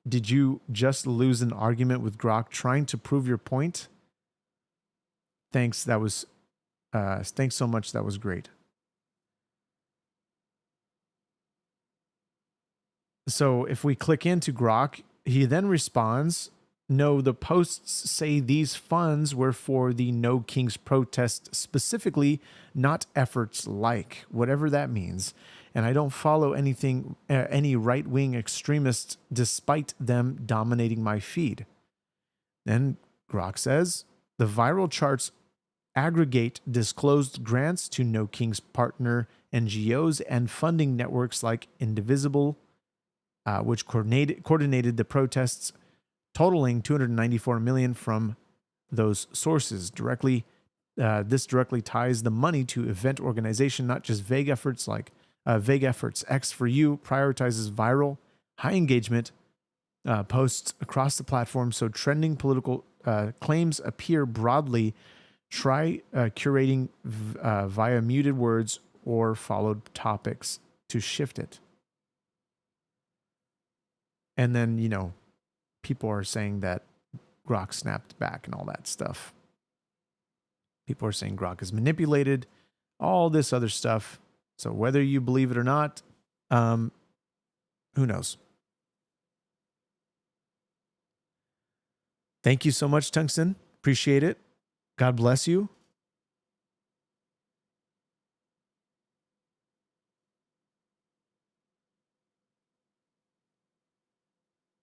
Did you just lose an argument with Grok trying to prove your point?" Thanks. Thanks so much. That was great. So if we click into Grok, he then responds, No, the posts say these funds were for the No Kings protest specifically, not efforts like, whatever that means. And I don't follow any right-wing extremists despite them dominating my feed. Then Grok says, the viral charts aggregate disclosed grants to No Kings partner NGOs and funding networks like Indivisible, which coordinated the protests, totaling $294 million from those sources. This directly ties the money to event organization, not just vague efforts like Vague Efforts. X4U prioritizes viral, high engagement posts across the platform, so trending political claims appear broadly. Try curating via muted words or followed topics to shift it. And then, people are saying that Grok snapped back and all that stuff. People are saying Grok is manipulated, all this other stuff. So whether you believe it or not, who knows? Thank you so much, Tungsten. Appreciate it. God bless you.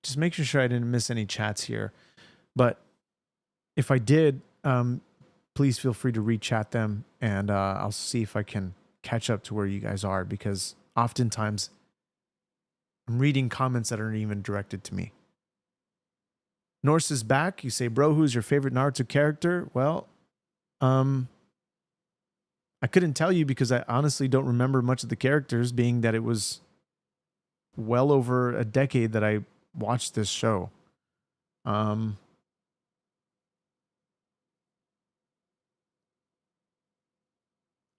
Just making sure I didn't miss any chats here. But if I did, please feel free to re-chat them, and I'll see if I can catch up to where you guys are, because oftentimes I'm reading comments that aren't even directed to me. Norse is back. You say, bro, who's your favorite Naruto character? Well, I couldn't tell you because I honestly don't remember much of the characters, being that it was well over a decade that I watched this show. I'd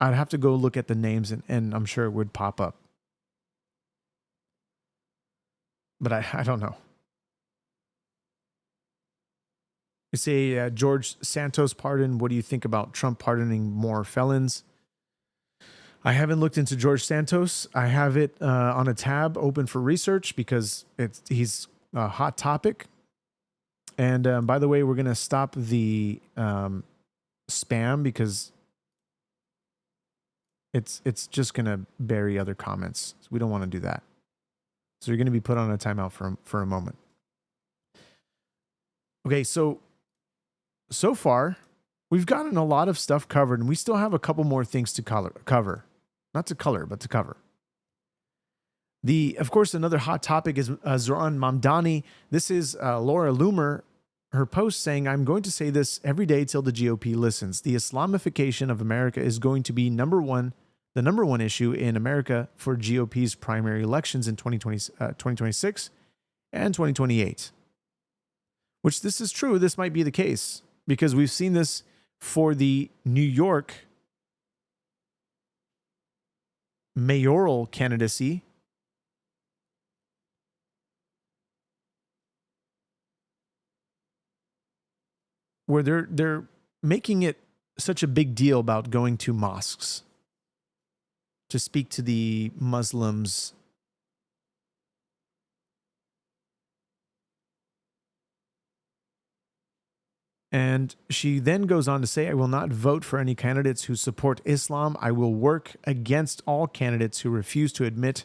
have to go look at the names, and I'm sure it would pop up. But I don't know. You say, George Santos pardon. What do you think about Trump pardoning more felons? I haven't looked into George Santos. I have it on a tab open for research because he's a hot topic. And by the way, we're going to stop the spam because it's just going to bury other comments. So we don't want to do that. So you're going to be put on a timeout for a moment. Okay, so far, we've gotten a lot of stuff covered, and we still have a couple more things to cover. Not to color, but to cover. Of course, another hot topic is Zoran Mamdani. This is Laura Loomer, her post saying, I'm going to say this every day till the GOP listens. The Islamification of America is going to be the number one issue in America for GOP's primary elections in 2026 and 2028. Which this is true. This might be the case because we've seen this for the New York mayoral candidacy. Where they're making it such a big deal about going to mosques to speak to the Muslims. And she then goes on to say, I will not vote for any candidates who support Islam. I will work against all candidates who refuse to admit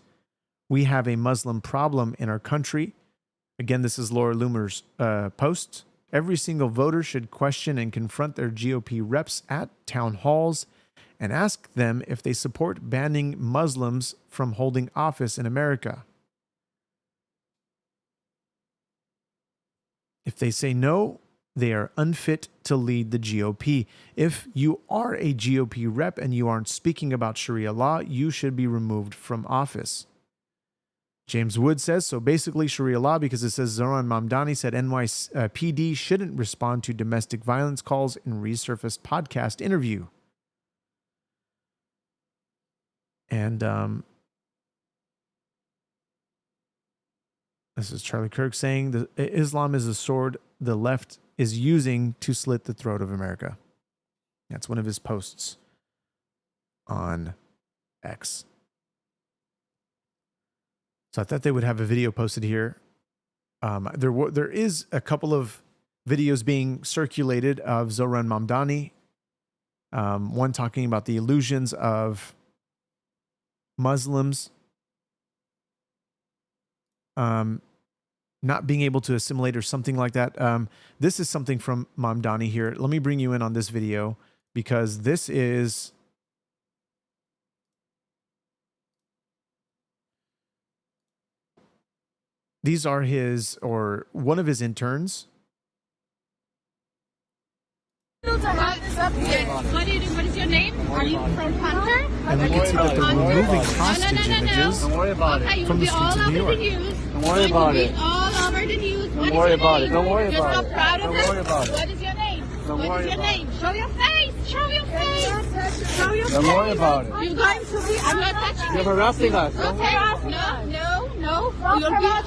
we have a Muslim problem in our country. Again, this is Laura Loomer's post. Every single voter should question and confront their GOP reps at town halls and ask them if they support banning Muslims from holding office in America. If they say no, they are unfit to lead the GOP. If you are a GOP rep and you aren't speaking about Sharia law, you should be removed from office. James Wood says, so basically Sharia law, because it says Zoran Mamdani said NYPD shouldn't respond to domestic violence calls in resurfaced podcast interview. And this is Charlie Kirk saying that Islam is a sword the left is using to slit the throat of America. That's one of his posts on X. So I thought they would have a video posted here. There is a couple of videos being circulated of Zohran Mamdani. One talking about the illusions of Muslims not being able to assimilate or something like that. This is something from Mamdani here. Let me bring you in on this video because this is... These are his, or one of his interns. What is your name? Are you from Hunter? And we can see that they're removing hostage images Don't worry about it. from the streets of New York. Don't worry about it. All over the news. Don't worry about it. Don't worry about it. You're so proud of it. Don't worry about it. What is your name? What is your name? Show your face. Show your face. Show your face. Don't worry about it. You're going to be. I'm not touching you. You're harassing us. Okay. No. You'll be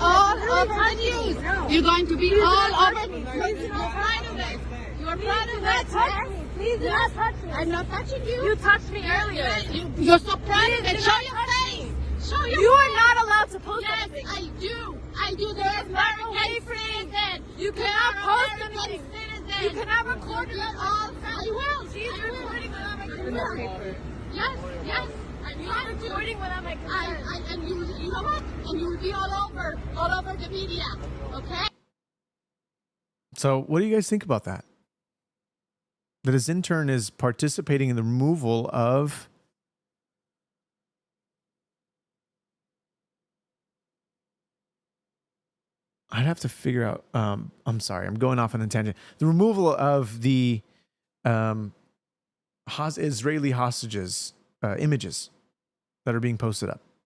all over the news. You're going to be all over. You're proud of it. You're proud of it. Please do not touch me. I'm not touching you. You touched me earlier. You're so proud of it. Show your face. Show your face. You are not allowed to post anything. Yes, I do. There's no way for it. You cannot post anything. You cannot record it all. I will. She's recording when I'm a computer. Yes. I'm not recording when I'm a computer. And you know what? And you will be all over the media. Okay? So what do you guys think about that? That his intern is participating in the removal of I'd have to figure out I'm sorry, I'm going off on a tangent. The removal of the Israeli hostages images that are being posted up.